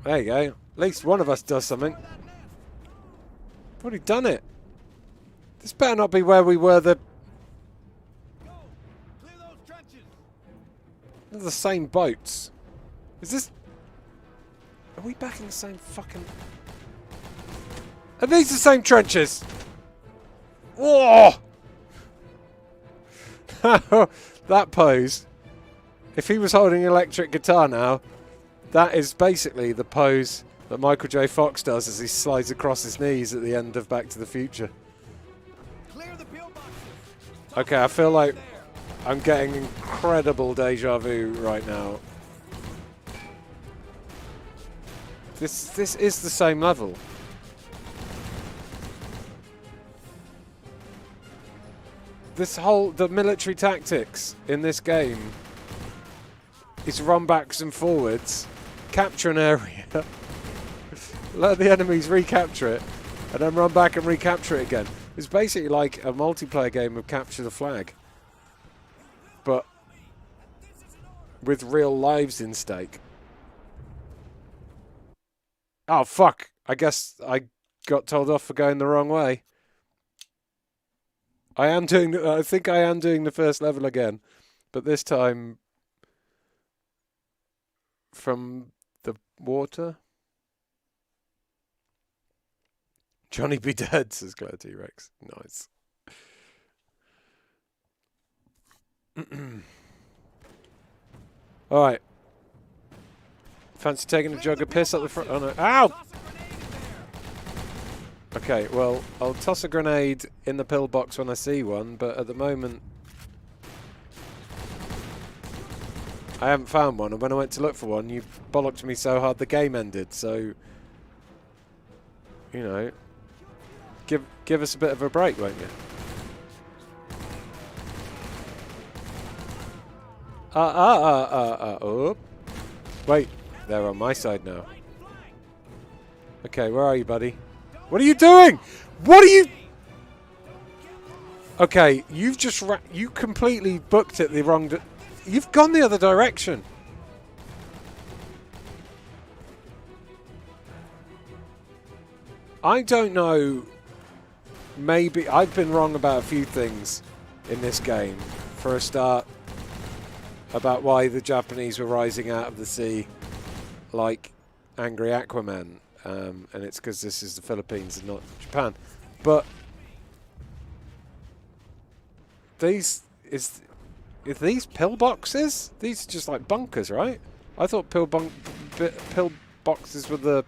Speaker 1: There you go. At least one of us does something. I've already done it. This better not be where we were the... They're the same boats. Is this... Are we back in the same fucking... Are these the same trenches? Whoa! That pose. If he was holding an electric guitar now, that is basically the pose that Michael J. Fox does as he slides across his knees at the end of Back to the Future. Okay, I feel like I'm getting incredible deja vu right now. This is the same level. The military tactics in this game is run backs and forwards, capture an area, let the enemies recapture it, and then run back and recapture it again. It's basically like a multiplayer game of capture the flag, but with real lives in stake. Oh fuck, I guess I got told off for going the wrong way. I think I am doing the first level again, but this time from the water. Johnny be dead, says Claire T-Rex. Nice. Alright. Fancy taking a jug of piss up the front? Oh no. Ow! Okay, well, I'll toss a grenade in the pillbox when I see one, but at the moment I haven't found one, and when I went to look for one, you bollocked me so hard the game ended, so you know, give us a bit of a break, won't you? Oh. Wait, they're on my side now. Okay, where are you, buddy? What are you doing? What are you... Okay, you've just... You completely booked it the wrong... You've gone the other direction. I don't know. Maybe... I've been wrong about a few things in this game. For a start, about why the Japanese were rising out of the sea like angry Aquaman. And it's because this is the Philippines and not Japan. But these is these pillboxes? These are just like bunkers, right? I thought pillboxes were the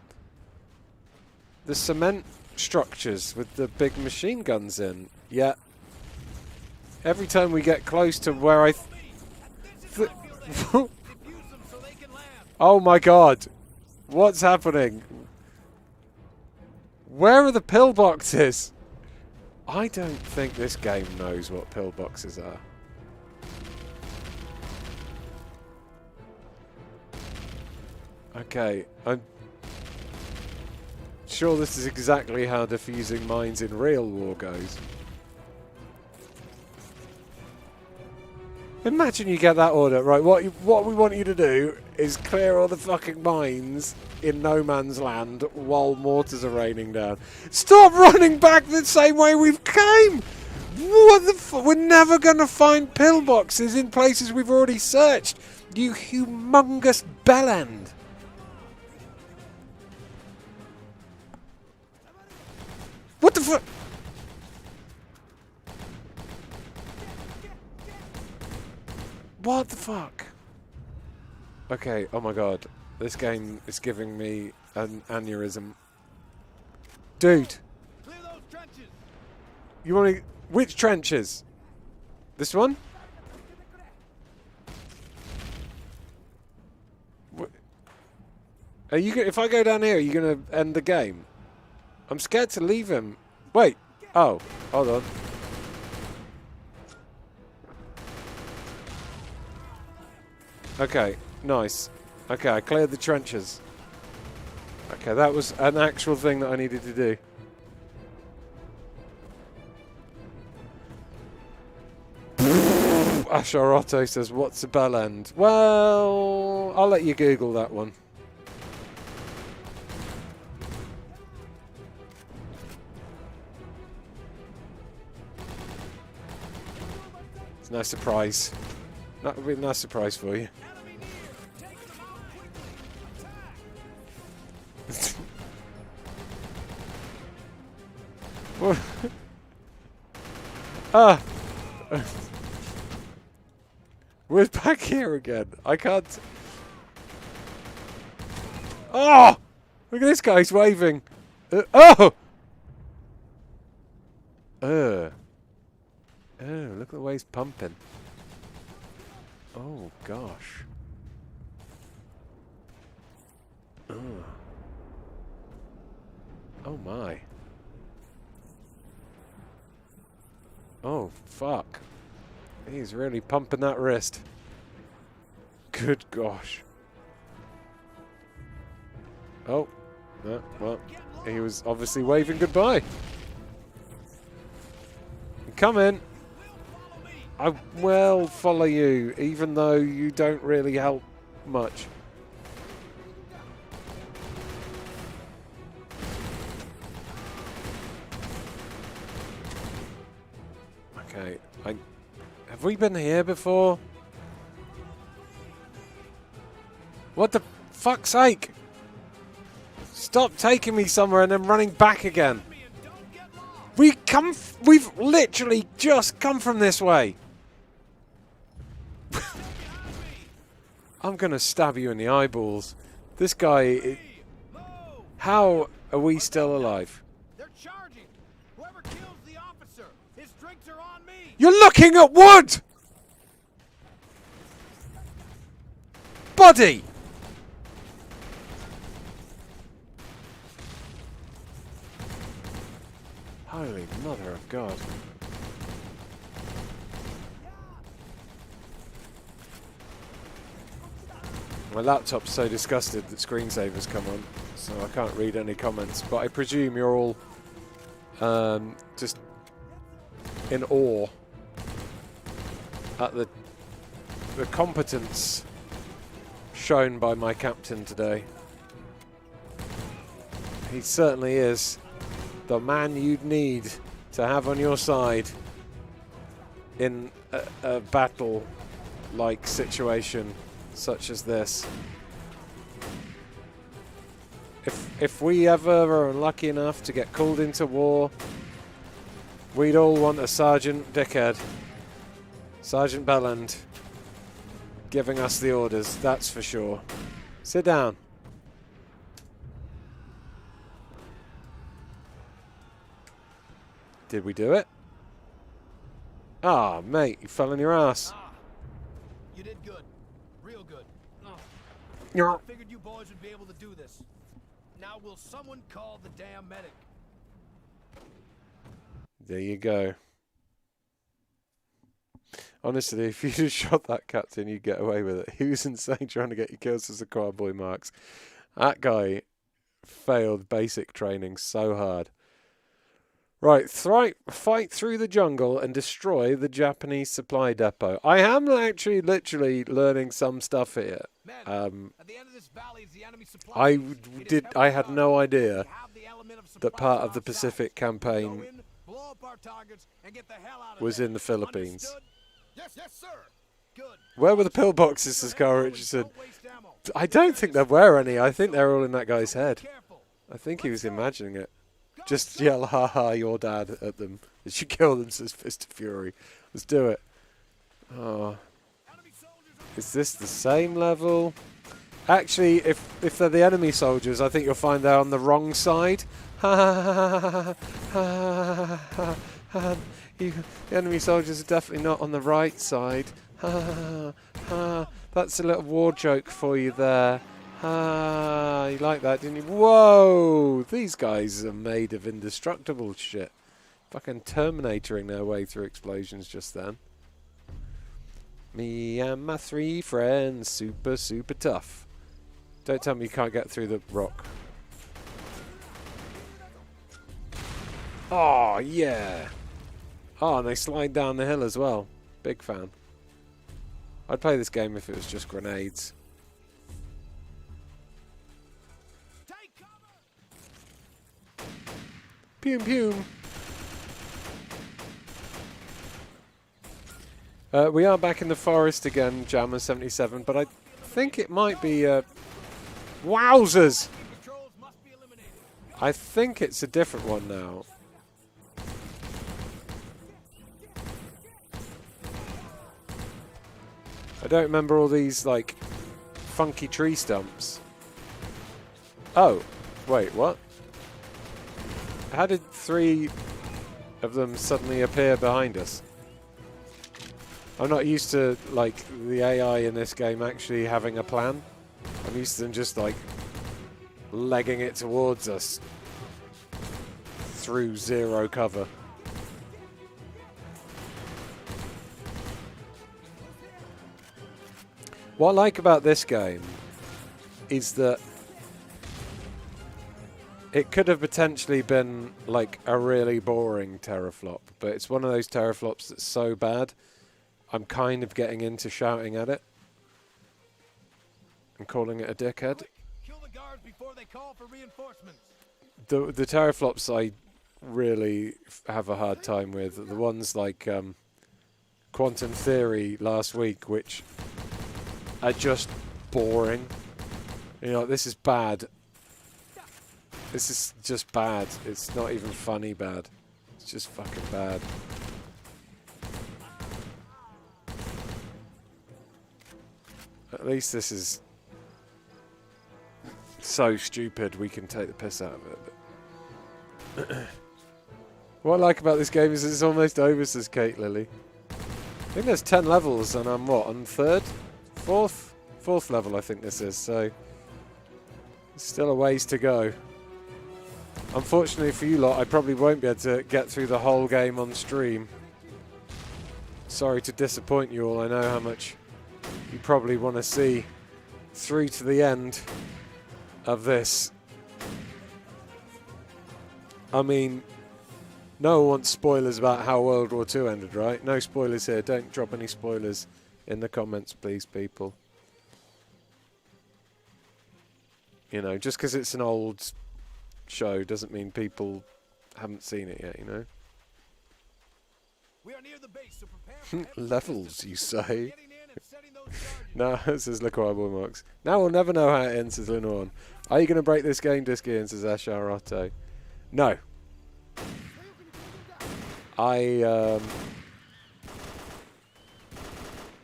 Speaker 1: cement structures with the big machine guns in. Yet every time we get close to where oh my god, what's happening? Where are the pillboxes? I don't think this game knows what pillboxes are. Okay, I'm sure this is exactly how defusing mines in real war goes. Imagine you get that order, right? What we want you to do is clear all the fucking mines in no man's land while mortars are raining down. Stop running back the same way we've came! What the fuck? We're never gonna find pillboxes in places we've already searched. You humongous bellend. What the fuck? What the fuck? Okay, oh my god. This game is giving me an aneurysm. Dude!
Speaker 3: Clear those trenches.
Speaker 1: You want to... Which trenches? This one? Are you... If I go down here, are you going to end the game? I'm scared to leave him. Wait. Oh, hold on. Okay, nice. Okay, I cleared the trenches. Okay, that was an actual thing that I needed to do. Asharoto says, what's a bell end? Well, I'll let you Google that one. It's no surprise. That would be a nice surprise for you. What? Ah! We're back here again. I can't. Oh! Look at this guy, he's waving. Oh! Oh, look at the way he's pumping. Oh, gosh. Oh, my. Oh, fuck. He's really pumping that wrist. Good gosh. Oh. No, well, he was obviously waving goodbye. Come in. I will follow you, even though you don't really help much. Okay, have we been here before? What the fuck's sake? Stop taking me somewhere and then running back again. We've literally just come from this way. I'm gonna stab you in the eyeballs. This guy. How are we still alive?
Speaker 3: They're charging. Whoever kills the officer, his drinks are on me.
Speaker 1: You're looking at wood! Buddy! Holy mother of God. My laptop's so disgusted that screensavers come on, so I can't read any comments, but I presume you're all just in awe at the competence shown by my captain today. He certainly is the man you'd need to have on your side in a battle-like situation such as this. If we ever are unlucky enough to get called into war, we'd all want a Sergeant Dickhead, Sergeant Belland, giving us the orders, that's for sure. Sit down. Did we do it? Ah, mate, you fell on your ass.
Speaker 3: You did good. Real good.
Speaker 1: Yeah.
Speaker 3: I figured you boys would be able to do this. Now will someone call the damn medic?
Speaker 1: There you go. Honestly, if you just shot that captain, you'd get away with it. He was insane trying to get you kills as a choir boy marks. That guy failed basic training so hard. Right, fight through the jungle and destroy the Japanese supply depot. I am actually literally learning some stuff here.
Speaker 3: At the end of this valley is the enemy supply.
Speaker 1: I had no idea that part of the Pacific campaign was in the Philippines.
Speaker 3: Yes, sir. Good.
Speaker 1: Where were the pillboxes, says Carl Richardson? I don't think there were any. I think they're all in that guy's head. I think he was imagining it. Just yell, ha ha, your dad at them. As you kill them, says Fist of Fury. Let's do it. Oh. Is this the same level? Actually, if they're the enemy soldiers, I think you'll find they're on the wrong side. Ha ha ha ha ha. The enemy soldiers are definitely not on the right side. Ha ha ha. That's a little war joke for you there. Ah, you like that, didn't you? Whoa! These guys are made of indestructible shit. Fucking Terminatoring their way through explosions just then. Me and my 3 friends, super, super tough. Don't tell me you can't get through the rock. Oh, yeah! Oh, and they slide down the hill as well. Big fan. I'd play this game if it was just grenades. Pew pew. We are back in the forest again, Jammer 77, but I think it might be... Wowzers! I think it's a different one now. I don't remember all these, like, funky tree stumps. Oh, wait, what? How did 3 of them suddenly appear behind us? I'm not used to, like, the AI in this game actually having a plan. I'm used to them just, like, legging it towards us through 0 cover. What I like about this game is that it could have potentially been like a really boring terrorflop, but it's one of those terrorflops that's so bad, I'm kind of getting into shouting at it and calling it a dickhead.
Speaker 3: Kill the guards before they call for reinforcements.
Speaker 1: The terrorflops I really have a hard time with are the ones like Quantum Theory last week, which are just boring. You know, this is bad. This is just bad. It's not even funny bad. It's just fucking bad. At least this is so stupid we can take the piss out of it. What I like about this game is it's almost over, says Kate Lily. I think there's 10 levels and I'm what, on 3rd? 4th? 4th level I think this is, so still a ways to go. Unfortunately for you lot, I probably won't be able to get through the whole game on stream. Sorry to disappoint you all, I know how much you probably want to see through to the end of this. I mean, no one wants spoilers about how World War II ended, right? No spoilers here. Don't drop any spoilers in the comments, please, people. You know, just because it's an old show doesn't mean people haven't seen it yet, you know?
Speaker 3: We are near the base, so prepare for
Speaker 1: Levels, you say?
Speaker 3: getting in and setting those charges.
Speaker 1: No, says Liquidable Marks. Now we'll never know how it ends, says Linorn. Are you going to break this game, Disc Ian, says Ashar Otto. No.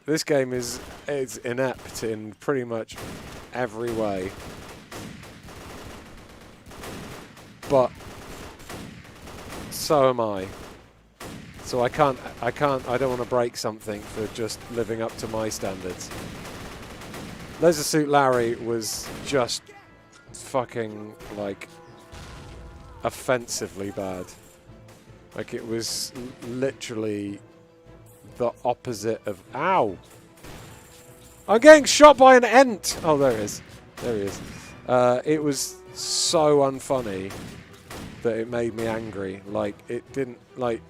Speaker 1: This game is inept in pretty much every way. But so am I. So I don't want to break something for just living up to my standards. Leisure Suit Larry was just fucking, like, offensively bad. Like, it was literally the opposite of... Ow! I'm getting shot by an ent! Oh, there it is. There he is. It was so unfunny that it made me angry. Like, it didn't... Like,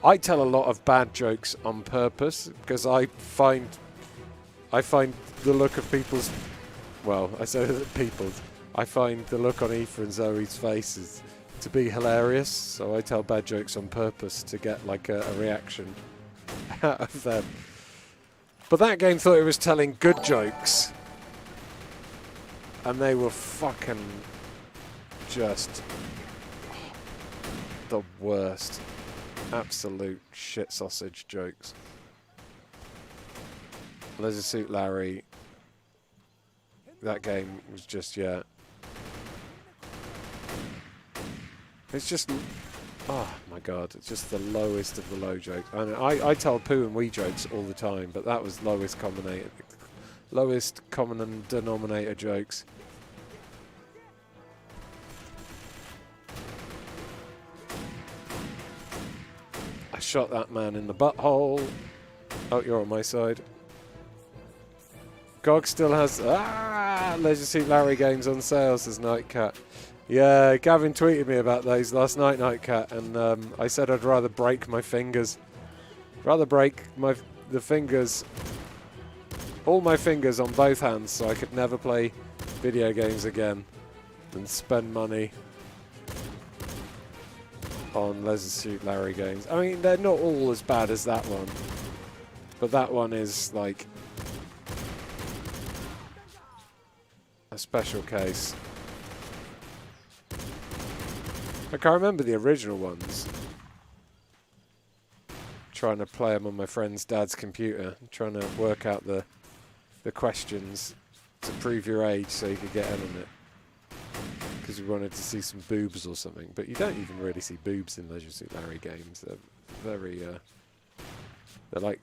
Speaker 1: I tell a lot of bad jokes on purpose because I find the look of people's... Well, I say that people's... I find the look on Aoife and Zoe's faces to be hilarious, so I tell bad jokes on purpose to get like a reaction out of them. But that game thought it was telling good jokes, and they were fucking just the worst. Absolute shit sausage jokes. Leisure Suit Larry, that game was just, yeah. It's just, oh my god, it's just the lowest of the low jokes. I mean, I tell poo and wee jokes all the time, but that was lowest common denominator jokes. I shot that man in the butthole. Oh, you're on my side. GOG still has Leisure Suit Larry games on sale, says Nightcat. Yeah, Gavin tweeted me about those last night, Nightcat, and I said I'd rather break my fingers. Rather break the fingers, all my fingers on both hands, so I could never play video games again than spend money on Leisure Suit Larry games. I mean, they're not all as bad as that one, But that one is like a special case. Like, I remember the original ones. Trying to play them on my friend's dad's computer, trying to work out the questions to prove your age so you could get in on it. Because we wanted to see some boobs or something. But you don't even really see boobs in Leisure Suit Larry games. They're very, they're like...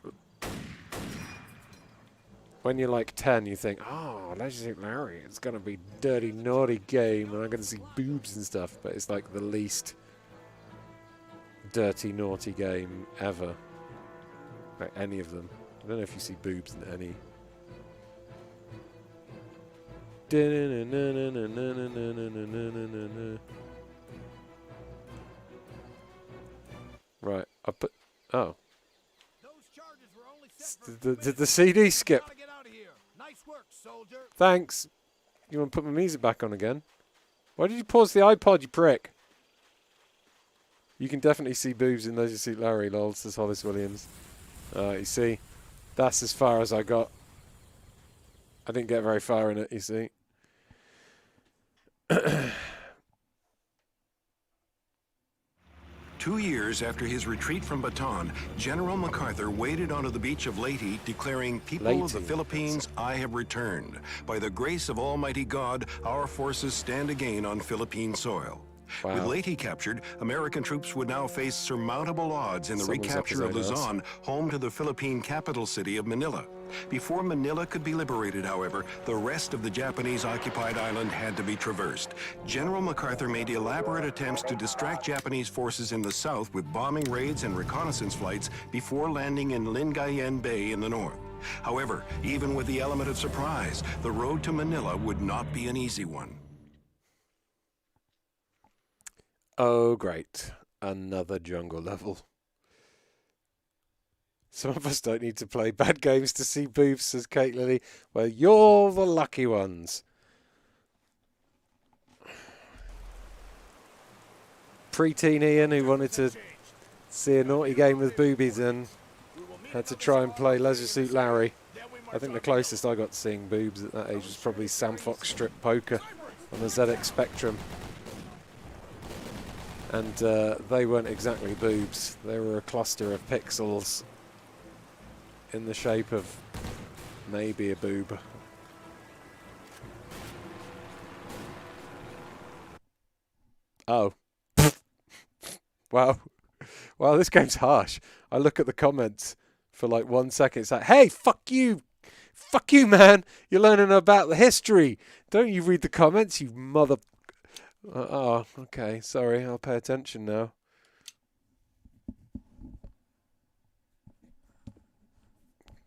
Speaker 1: When you're like 10, you think, oh, Leisure Suit Larry, it's going to be a dirty, naughty game, and I'm going to see boobs and stuff. But it's like the least dirty, naughty game ever. Like any of them. I don't know if you see boobs in any. Right, I put... Oh. Did the CD skip? Thanks. You want to put my music back on again? Why did you pause the iPod, you prick? You can definitely see boobs in Leisure Suit Larry, lol, says Hollis Williams. You see, that's as far as I got. I didn't get very far in it, you see.
Speaker 2: 2 years after his retreat from Bataan, General MacArthur waded onto the beach of Leyte, declaring, "People of the Philippines, I have returned. By the grace of Almighty God, our forces stand again on Philippine soil."
Speaker 1: Wow.
Speaker 2: With Leyte captured, American troops would now face surmountable odds in the recapture of Luzon, home to the Philippine capital city of Manila. Before Manila could be liberated, however, the rest of the Japanese-occupied island had to be traversed. General MacArthur made elaborate attempts to distract Japanese forces in the south with bombing raids and reconnaissance flights before landing in Lingayen Bay in the north. However, even with the element of surprise, the road to Manila would not be an easy one.
Speaker 1: Oh, great. Another jungle level. Some of us don't need to play bad games to see boobs, says Kate Lilly. Well, you're the lucky ones. Pre-teen Ian, who wanted to see a naughty game with boobies and had to try and play Leisure Suit Larry. I think the closest I got to seeing boobs at that age was probably Sam Fox Strip Poker on the ZX Spectrum. And they weren't exactly boobs. They were a cluster of pixels in the shape of maybe a boob. Oh. Wow. Wow, this game's harsh. I look at the comments for like 1 second. It's like, hey, fuck you. Fuck you, man. You're learning about the history. Don't you read the comments, you mother... oh, okay. Sorry, I'll pay attention now.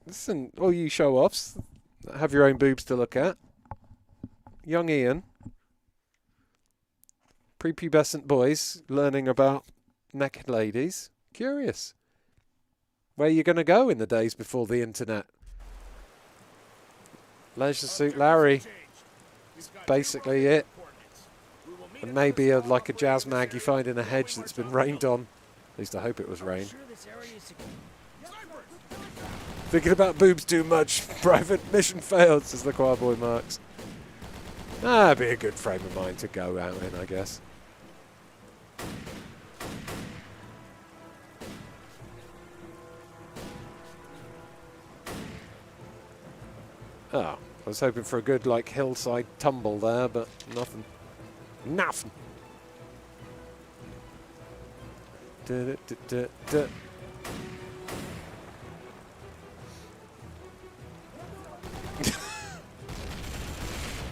Speaker 1: Listen, all you show-offs, have your own boobs to look at. Young Ian. Prepubescent boys learning about naked ladies. Curious. Where are you going to go in the days before the internet? Leisure Suit Larry. That's basically it. And maybe like a jazz mag you find in a hedge that's been rained on. At least I hope it was rain. Thinking about boobs too much. Private mission failed, says the choir boy Marks. That'd be a good frame of mind to go out in, I guess. Oh, I was hoping for a good like hillside tumble there, but nothing. Nothing.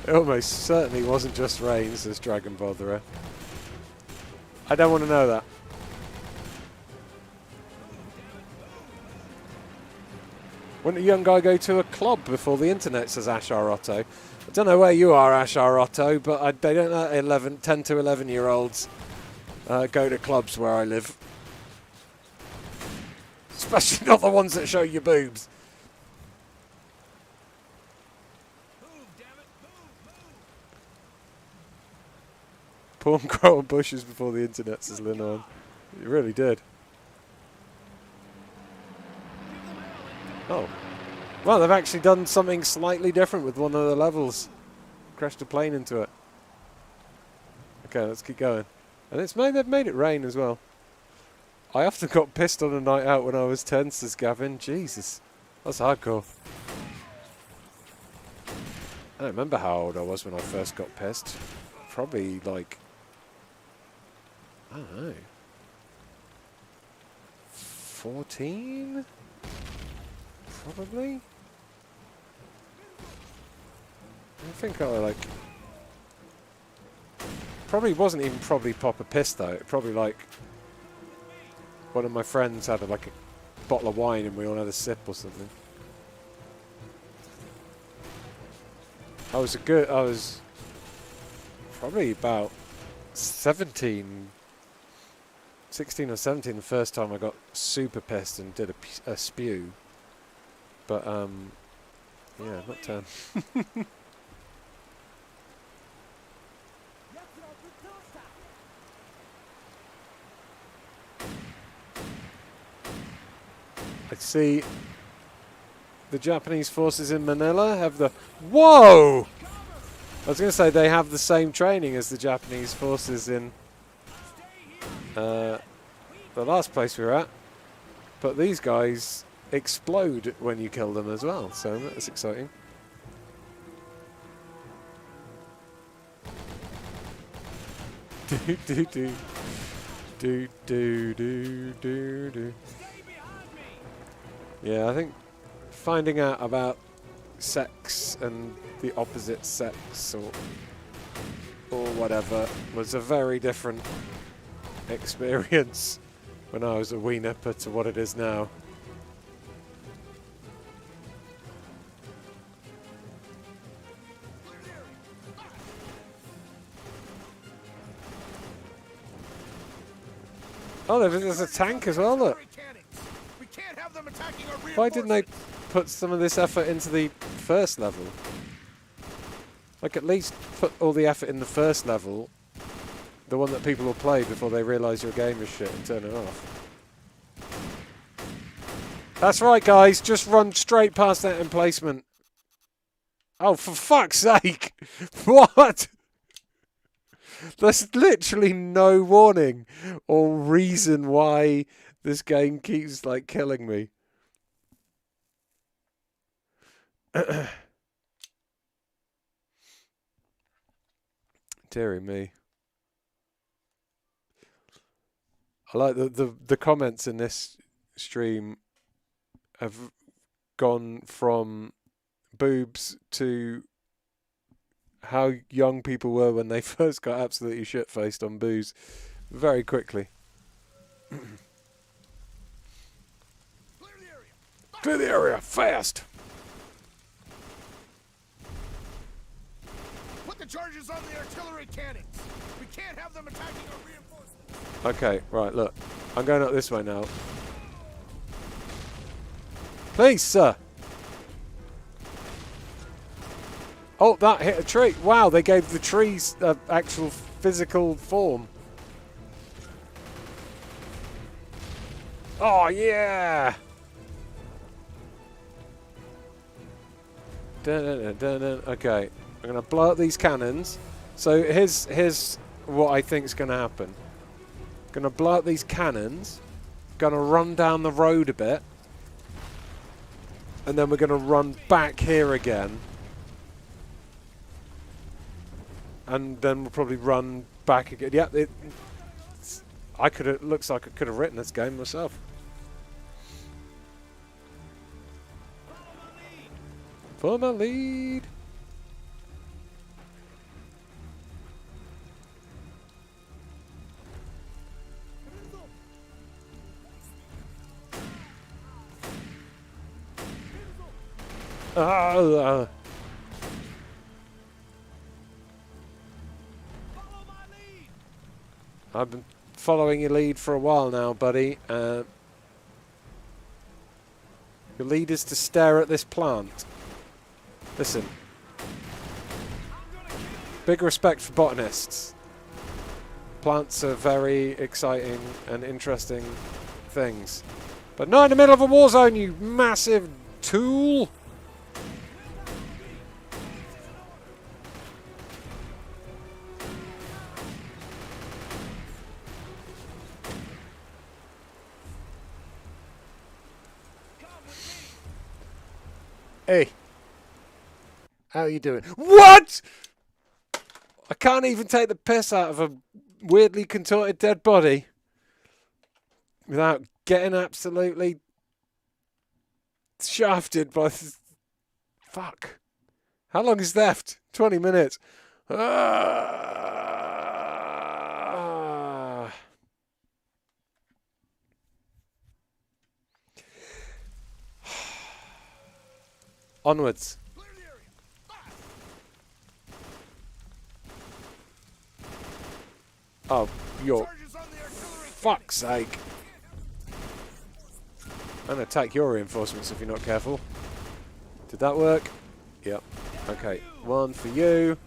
Speaker 1: It almost certainly wasn't just rain, says Dragon Botherer. I don't want to know that. Wouldn't a young guy go to a club before the internet, says Ashar Otto. I don't know where you are, Ashar Otto, but they don't let 10 to 11-year-olds go to clubs where I live. Especially not the ones that show your boobs. Porn grow on bushes before the internet, says Lennon. It really did. Oh. Well, they've actually done something slightly different with one of the levels. Crashed a plane into it. Okay, let's keep going. And they've made it rain as well. I often got pissed on a night out when I was 10, says Gavin. Jesus. That's hardcore. I don't remember how old I was when I first got pissed. Probably like, I don't know, 14? Probably? I think I like... Probably wasn't even probably proper pissed though. Probably like... One of my friends had like a bottle of wine and we all had a sip or something. I was probably about 16 or 17 the first time I got super pissed and did a spew. But, yeah, not 10. I see the Japanese forces in Manila have the... Whoa! I was going to say they have the same training as the Japanese forces in the last place we were at. But these guys explode when you kill them as well, so that's exciting. Do do do do do do do do. Yeah, I think finding out about sex and the opposite sex or whatever was a very different experience when I was a wee nipper to what it is now. Oh, there's a tank as well, look. Why didn't they put some of this effort into the first level? Like, at least put all the effort in the first level, the one that people will play before they realise your game is shit and turn it off. That's right, guys, just run straight past that emplacement. Oh, for fuck's sake! What? There's literally no warning or reason why this game keeps, like, killing me. Deary me. I like the comments in this stream have gone from boobs to how young people were when they first got absolutely shit-faced on booze very quickly. Clear the area, fast!
Speaker 3: Put the charges on the artillery cannons. We can't have them attacking our reinforcements.
Speaker 1: Okay, right, look. I'm going up this way now. Please, sir! Oh, that hit a tree. Wow, they gave the trees actual physical form. Oh, yeah! Dun, dun, dun, dun, dun. Okay, I'm going to blow up these cannons. So here's what I think is going to happen. Going to blow up these cannons. Going to run down the road a bit. And then we're going to run back here again. And then we'll probably run back again. Yeah, looks like I could have written this game myself. For my lead. I've been following your lead for a while now, buddy. Your lead is to stare at this plant. Listen. Big respect for botanists. Plants are very exciting and interesting things. But not in the middle of a war zone, you massive tool. Hey. How are you doing? What? I can't even take the piss out of a weirdly contorted dead body without getting absolutely shafted by... Fuck. How long is left? 20 minutes. Onwards. Oh, your fuck's sake. I'm going to attack your reinforcements if you're not careful. Did that work? Yep. Okay, one for you.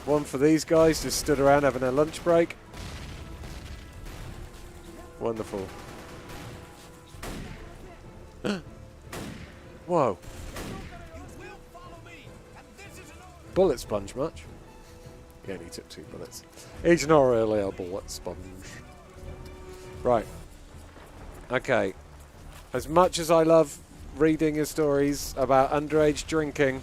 Speaker 1: One for these guys, just stood around having a lunch break. Wonderful. Whoa. Bullet sponge much? He only took 2 bullets. He's not really a bullet sponge. Right. Okay. As much as I love reading his stories about underage drinking,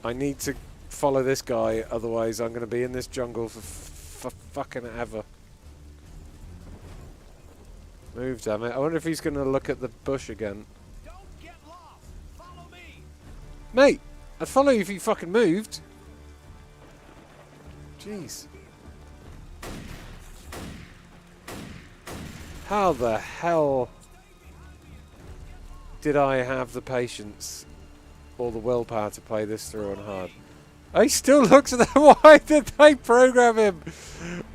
Speaker 1: I need to follow this guy, otherwise I'm going to be in this jungle for fucking ever. Move, damn it. I wonder if he's going to look at the bush again.
Speaker 3: Don't get lost. Follow me.
Speaker 1: Mate, I'd follow you if you fucking moved. Jeez. How the hell did I have the patience or the willpower to play this through on hard? He still looks at that. Why did they program him?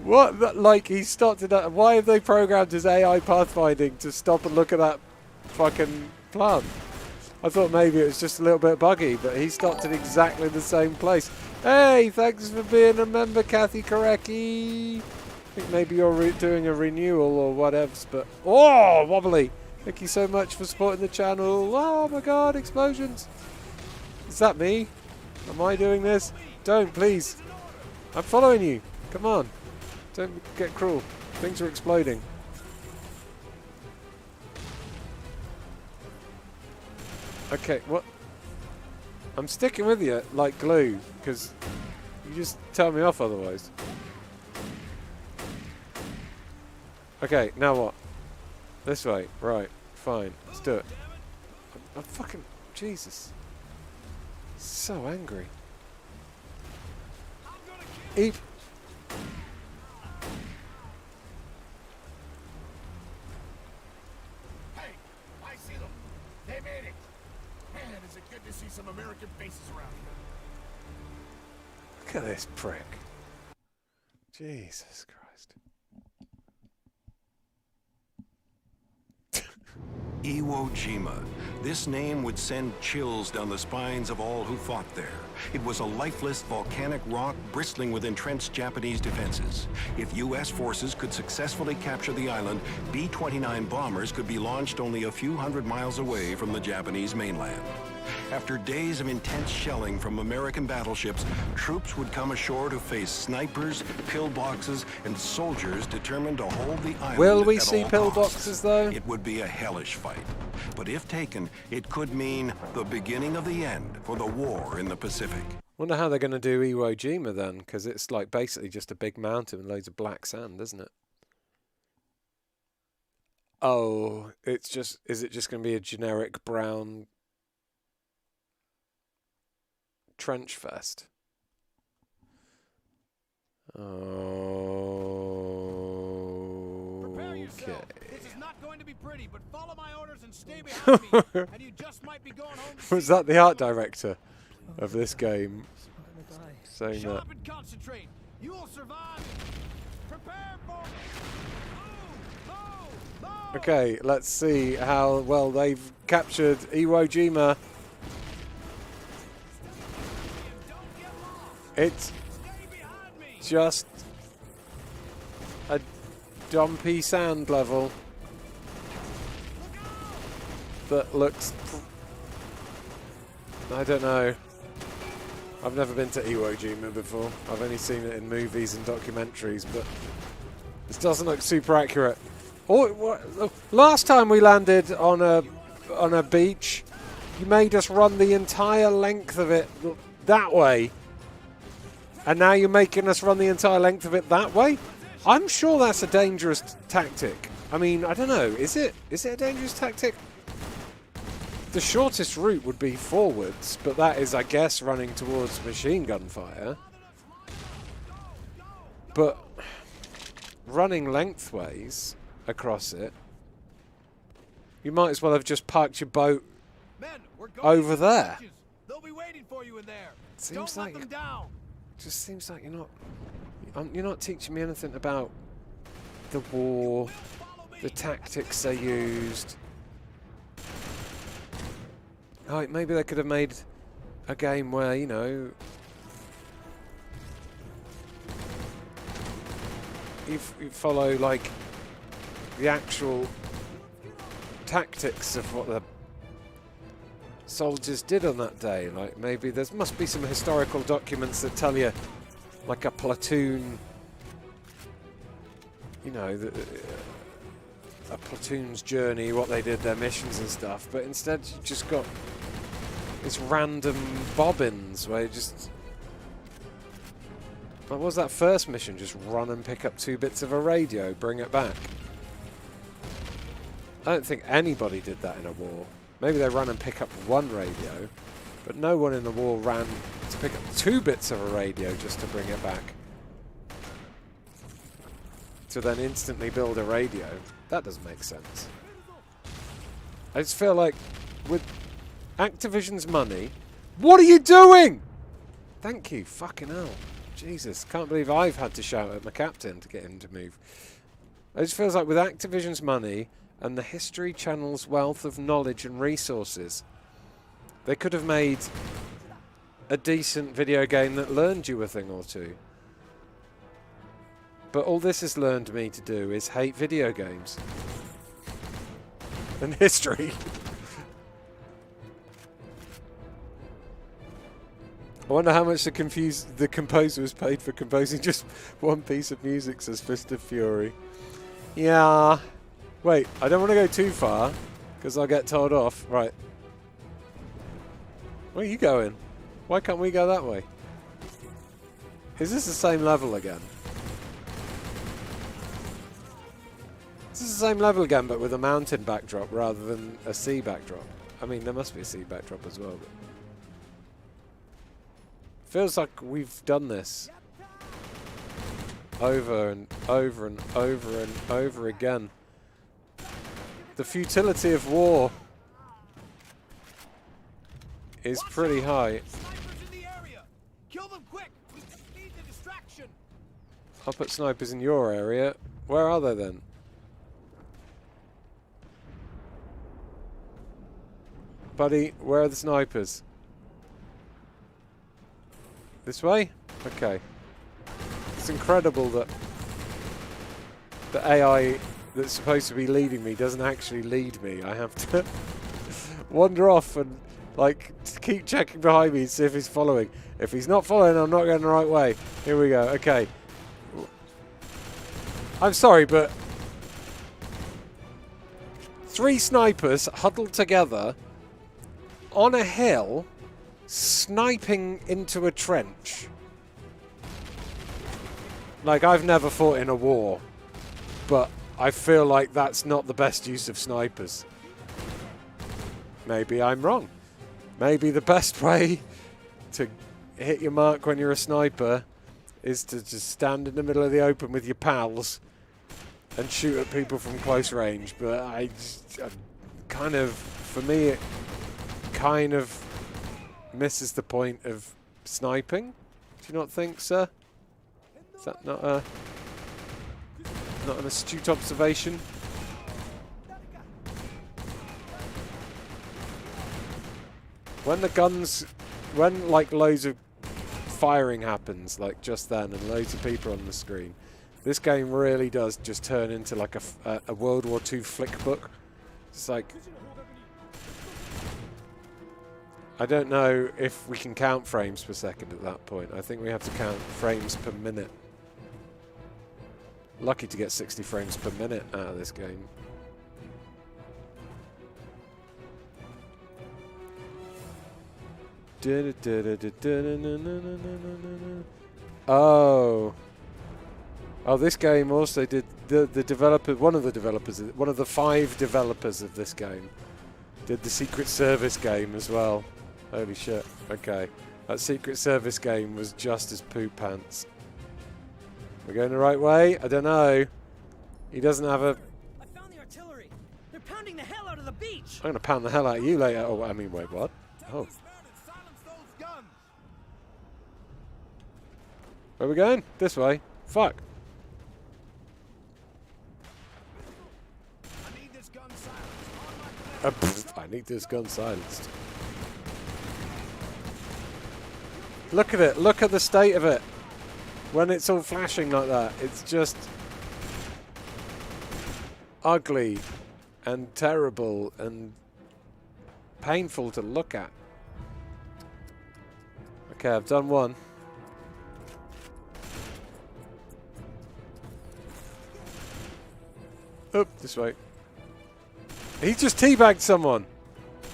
Speaker 1: What? Like, he stopped it. Why have they programmed his AI pathfinding to stop and look at that fucking plant? I thought maybe it was just a little bit buggy, but he stopped in exactly the same place. Hey, thanks for being a member, Kathy Korecki. I think maybe you're doing a renewal or whatevs, but... Oh, wobbly. Thank you so much for supporting the channel. Oh my god, explosions. Is that me? Am I doing this? Don't, please. I'm following you. Come on. Don't get cruel. Things are exploding. Okay, what? I'm sticking with you like glue, because you just tell me off otherwise. Okay, now what? This way. Right. Fine. Let's do it. I'm fucking... Jesus. So angry. Eep.
Speaker 3: Hey, I see them. They made it. Man, is it good to see some American faces around here.
Speaker 1: Look at this prick. Jesus Christ.
Speaker 2: Iwo Jima. This name would send chills down the spines of all who fought there. It was a lifeless volcanic rock bristling with entrenched Japanese defenses. If U.S. forces could successfully capture the island, B-29 bombers could be launched only a few hundred miles away from the Japanese mainland. After days of intense shelling from American battleships, troops would come ashore to face snipers, pillboxes, and soldiers determined to hold the island.
Speaker 1: Will we
Speaker 2: at
Speaker 1: see
Speaker 2: all
Speaker 1: pillboxes
Speaker 2: costs.
Speaker 1: though?
Speaker 2: It would be a hellish fight. But if taken, it could mean the beginning of the end for the war in the Pacific.
Speaker 1: Wonder how they're going to do Iwo Jima then, because it's like basically just a big mountain with loads of black sand, isn't it? Oh, it's just... Is it just going to be a generic brown trench fest? Okay.
Speaker 3: This is not going to be pretty, but follow my orders and stay behind me, and you just might be going home to
Speaker 1: Was
Speaker 3: see
Speaker 1: that the art director of this game saying
Speaker 3: Shut
Speaker 1: that?
Speaker 3: up and concentrate. You will survive. Prepare for move.
Speaker 1: Okay, let's see how well they've captured Iwo Jima. It's just a dumpy sand level that looks I don't know. I've never been to Iwo Jima before. I've only seen it in movies and documentaries, but this doesn't look super accurate. Last time we landed on a beach, you made us run the entire length of it that way. And now you're making us run the entire length of it that way? I'm sure that's a dangerous tactic. I mean, I don't know. Is it a dangerous tactic? The shortest route would be forwards, but that is, I guess, running towards machine gun fire. But running lengthways across it, you might as well have just parked your boat over there.
Speaker 3: They'll be waiting for you in there.
Speaker 1: Seems
Speaker 3: Don't
Speaker 1: like
Speaker 3: let them down.
Speaker 1: just seems like you're not teaching me anything about the war, the tactics they used. Oh, maybe they could have made a game where, you know, you follow like the actual tactics of what the soldiers did on that day. Like maybe there must be some historical documents that tell you, like a platoon, you know, a platoon's journey, what they did, their missions and stuff. But instead, you just got this random bobbins where you just. What was that first mission? Just run and pick up 2 bits of a radio, bring it back. I don't think anybody did that in a war. Maybe they ran and pick up 1 radio, but no one in the war ran to pick up 2 bits of a radio just to bring it back. To then instantly build a radio. That doesn't make sense. I just feel like with Activision's money... What are you doing? Thank you. Fucking hell. Jesus. Can't believe I've had to shout at my captain to get him to move. It just feels like with Activision's money and the History Channel's wealth of knowledge and resources, they could have made a decent video game that learned you a thing or two. But all this has learned me to do is hate video games. And history. I wonder how much the composer was paid for composing just 1 piece of music, says Fist of Fury. Yeah. Wait, I don't want to go too far, because I'll get told off. Right. Where are you going? Why can't we go that way? Is this the same level again? This is the same level again, but with a mountain backdrop rather than a sea backdrop. I mean, there must be a sea backdrop as well. But feels like we've done this over and over and over and over again. The futility of war is pretty high.
Speaker 3: Kill them quick. We just need the distraction.
Speaker 1: I'll put snipers in your area. Where are they then? Buddy, where are the snipers? This way? Okay. It's incredible that the AI that's supposed to be leading me doesn't actually lead me. I have to wander off and like keep checking behind me and see if he's following. If he's not following, I'm not going the right way. Here we go. Okay. I'm sorry, but 3 snipers huddled together on a hill, sniping into a trench. Like, I've never fought in a war, but I feel like that's not the best use of snipers. Maybe I'm wrong. Maybe the best way to hit your mark when you're a sniper is to just stand in the middle of the open with your pals and shoot at people from close range. But I kind of, for me, it kind of misses the point of sniping. Do you not think, sir? Is that not an astute observation? When like loads of firing happens, like just then, and loads of people on the screen, this game really does just turn into like a World War II flick book. It's like, I don't know if we can count frames per second at that point. I think we have to count frames per minute. Lucky to get 60 frames per minute out of this game. Oh. Oh, this game also did the developer, one of the 5 developers of this game did the Secret Service game as well. Holy shit. Okay. That Secret Service game was just as poop pants. We're going the right way? I don't know. He doesn't have a...
Speaker 4: I found the artillery. They're pounding the hell out of the beach.
Speaker 1: I'm going to pound the hell out of you later. Oh, I mean, wait, what? Oh. Where are we going? This way. Fuck.
Speaker 3: I need this gun silenced.
Speaker 1: I need this gun silenced. Look at it. Look at the state of it. When it's all flashing like that, it's just ugly and terrible and painful to look at. Okay, I've done one. Oh, this way. He just teabagged someone.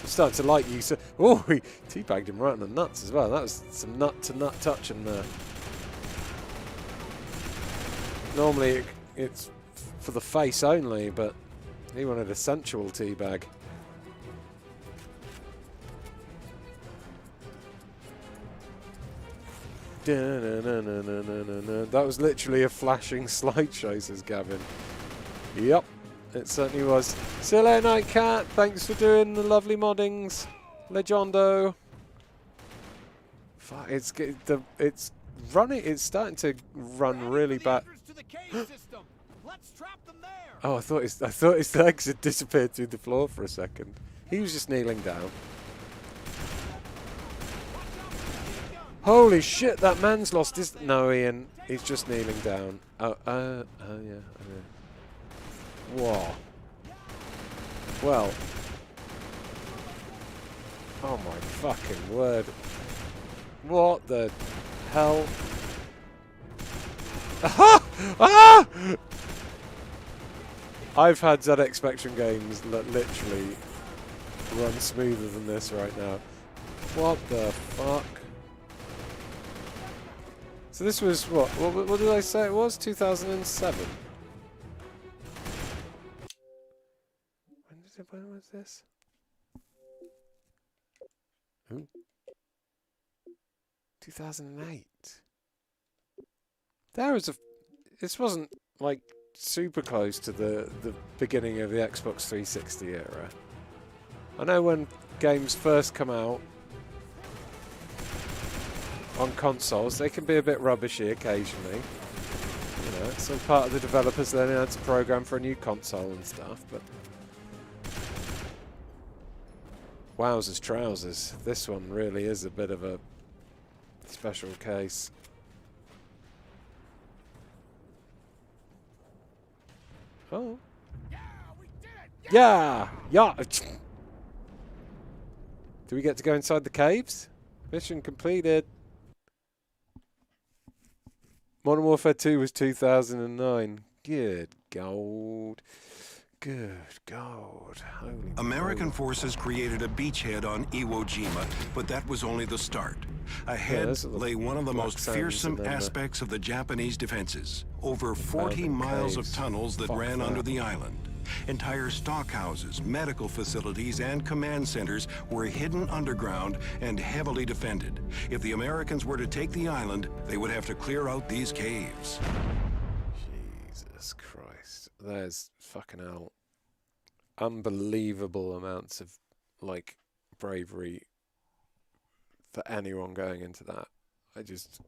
Speaker 1: I'm starting to like you. So, oh, he teabagged him right in the nuts as well. That was some nut-to-nut touching there. Normally it's for the face only, but he wanted a sensual teabag. That was literally a flashing slideshow, says Gavin. Yep, it certainly was. See you later, Night Cat. Thanks for doing the lovely moddings. Legondo. Fuck, it's running. It's starting to run really bad. Oh, I thought his legs had disappeared through the floor for a second. He was just kneeling down. Holy shit! That man's lost his. No, Ian. He's just kneeling down. Oh yeah. Whoa. Well. Oh my fucking word. What the hell? Ah! Ah! I've had ZX Spectrum games that literally run smoother than this right now. What the fuck? So this was what? What did I say it was? 2007. When was this? Ooh. 2008. This wasn't like super close to the beginning of the Xbox 360 era. I know when games first come out on consoles, they can be a bit rubbishy occasionally. You know, it's all part of the developers learning how to program for a new console and stuff, but wowzers trousers. This one really is a bit of a special case. Oh. Yeah! Yeah! Do we get to go inside the caves? Mission completed. Modern Warfare 2 was 2009. Good gold. Good God. Holy
Speaker 2: American forces created a beachhead on Iwo Jima, but that was only the start. Ahead lay one of the most fearsome aspects of the Japanese defenses. Over 40 miles of tunnels that ran under the island. Entire stockhouses, medical facilities, and command centers were hidden underground and heavily defended. If the Americans were to take the island, they would have to clear out these caves.
Speaker 1: Jesus Christ. There's fucking hell. Unbelievable amounts of, like, bravery for anyone going into that. I just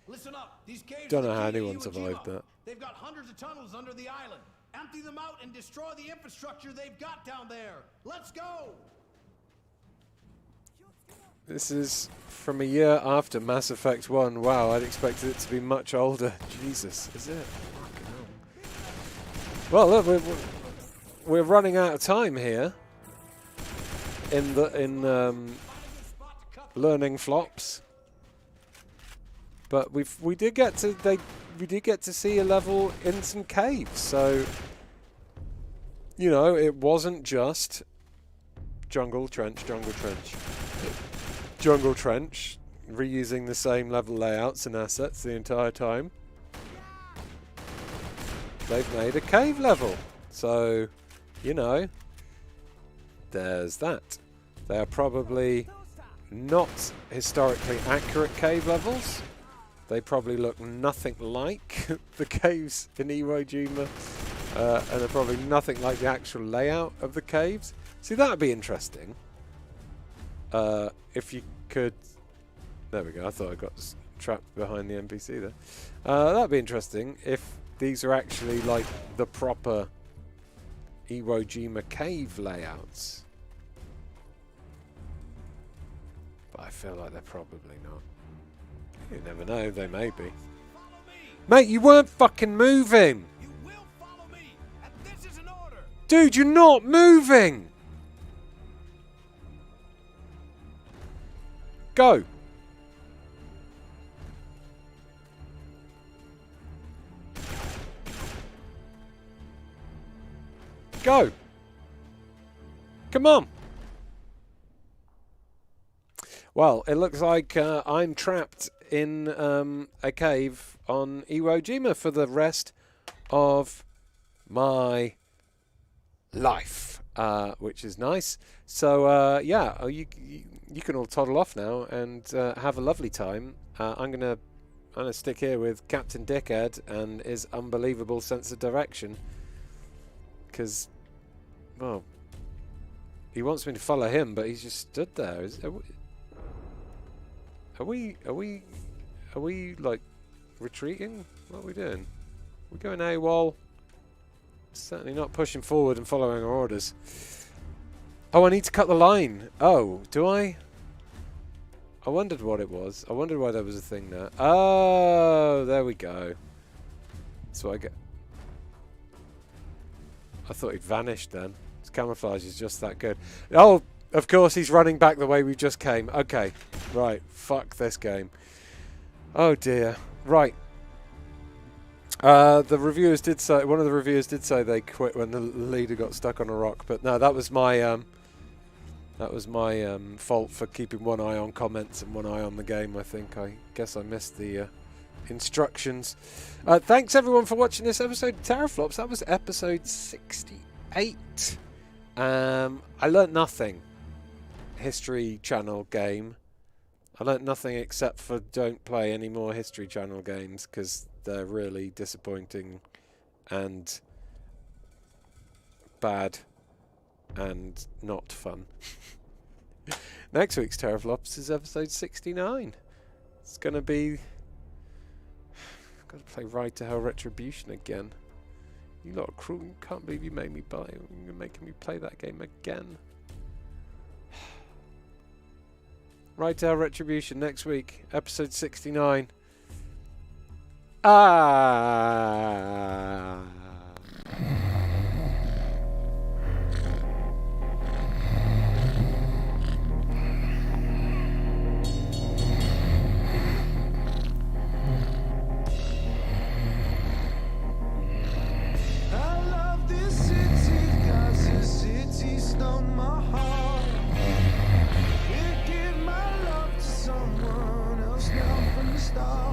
Speaker 3: Listen up. These caves
Speaker 1: don't know how anyone survived that.
Speaker 3: They've got hundreds of tunnels under the island. Empty them out and destroy the infrastructure they've got down there. Let's go!
Speaker 1: This is from a year after Mass Effect 1. Wow, I'd expected it to be much older. Jesus, is it? Fucking hell. Well, look, we're running out of time here. In learning flops. But we did get to see a level in some caves, so you know, it wasn't just jungle trench, reusing the same level layouts and assets the entire time. They've made a cave level, so you know, there's that. They are probably not historically accurate cave levels. They probably look nothing like the caves in Iwo Jima, and they're probably nothing like the actual layout of the caves. See, that would be interesting. If you could... There we go, I thought I got trapped behind the NPC there. That would be interesting if these are actually like the proper Iwo Jima cave layouts. But I feel like they're probably not. You never know, they may be. Mate, you weren't fucking moving!
Speaker 3: You will follow me, and this is an order.
Speaker 1: Dude, you're not moving! Go! Go! Come on! Well, it looks like I'm trapped in a cave on Iwo Jima for the rest of my life, which is nice. So yeah, you can all toddle off now and have a lovely time. I'm gonna stick here with Captain Dickhead and his unbelievable sense of direction, because, well, he wants me to follow him, but he's just stood there. Are we like retreating? What are we doing? We're going AWOL. Certainly not pushing forward and following our orders. Oh, I need to cut the line. Oh, do I? I wondered what it was. I wondered why there was a thing there. Oh, there we go. So I get. I thought he'd vanished then. His camouflage is just that good. Oh, of course he's running back the way we just came. Okay, right. Fuck this game. Oh dear. Right. The reviewers did say, one of the reviewers did say they quit when the leader got stuck on a rock, but no, that was my fault for keeping one eye on comments and one eye on the game. I guess I missed the instructions. Thanks everyone for watching this episode of TERRORflops. That was episode 68. I learnt nothing. History Channel game. I learnt nothing except for don't play any more History Channel games because they're really disappointing and bad and not fun. Next week's TERRORflops is episode 69. It's going to be... I've got to play Ride to Hell Retribution again. You lot are cruel. You can't believe you made me buy it. You're making me play that game again. Ride to Hell Retribution next week, episode 69. Ah.
Speaker 5: I love this city 'cause this city stole my heart. It gave my love to someone else now from the start.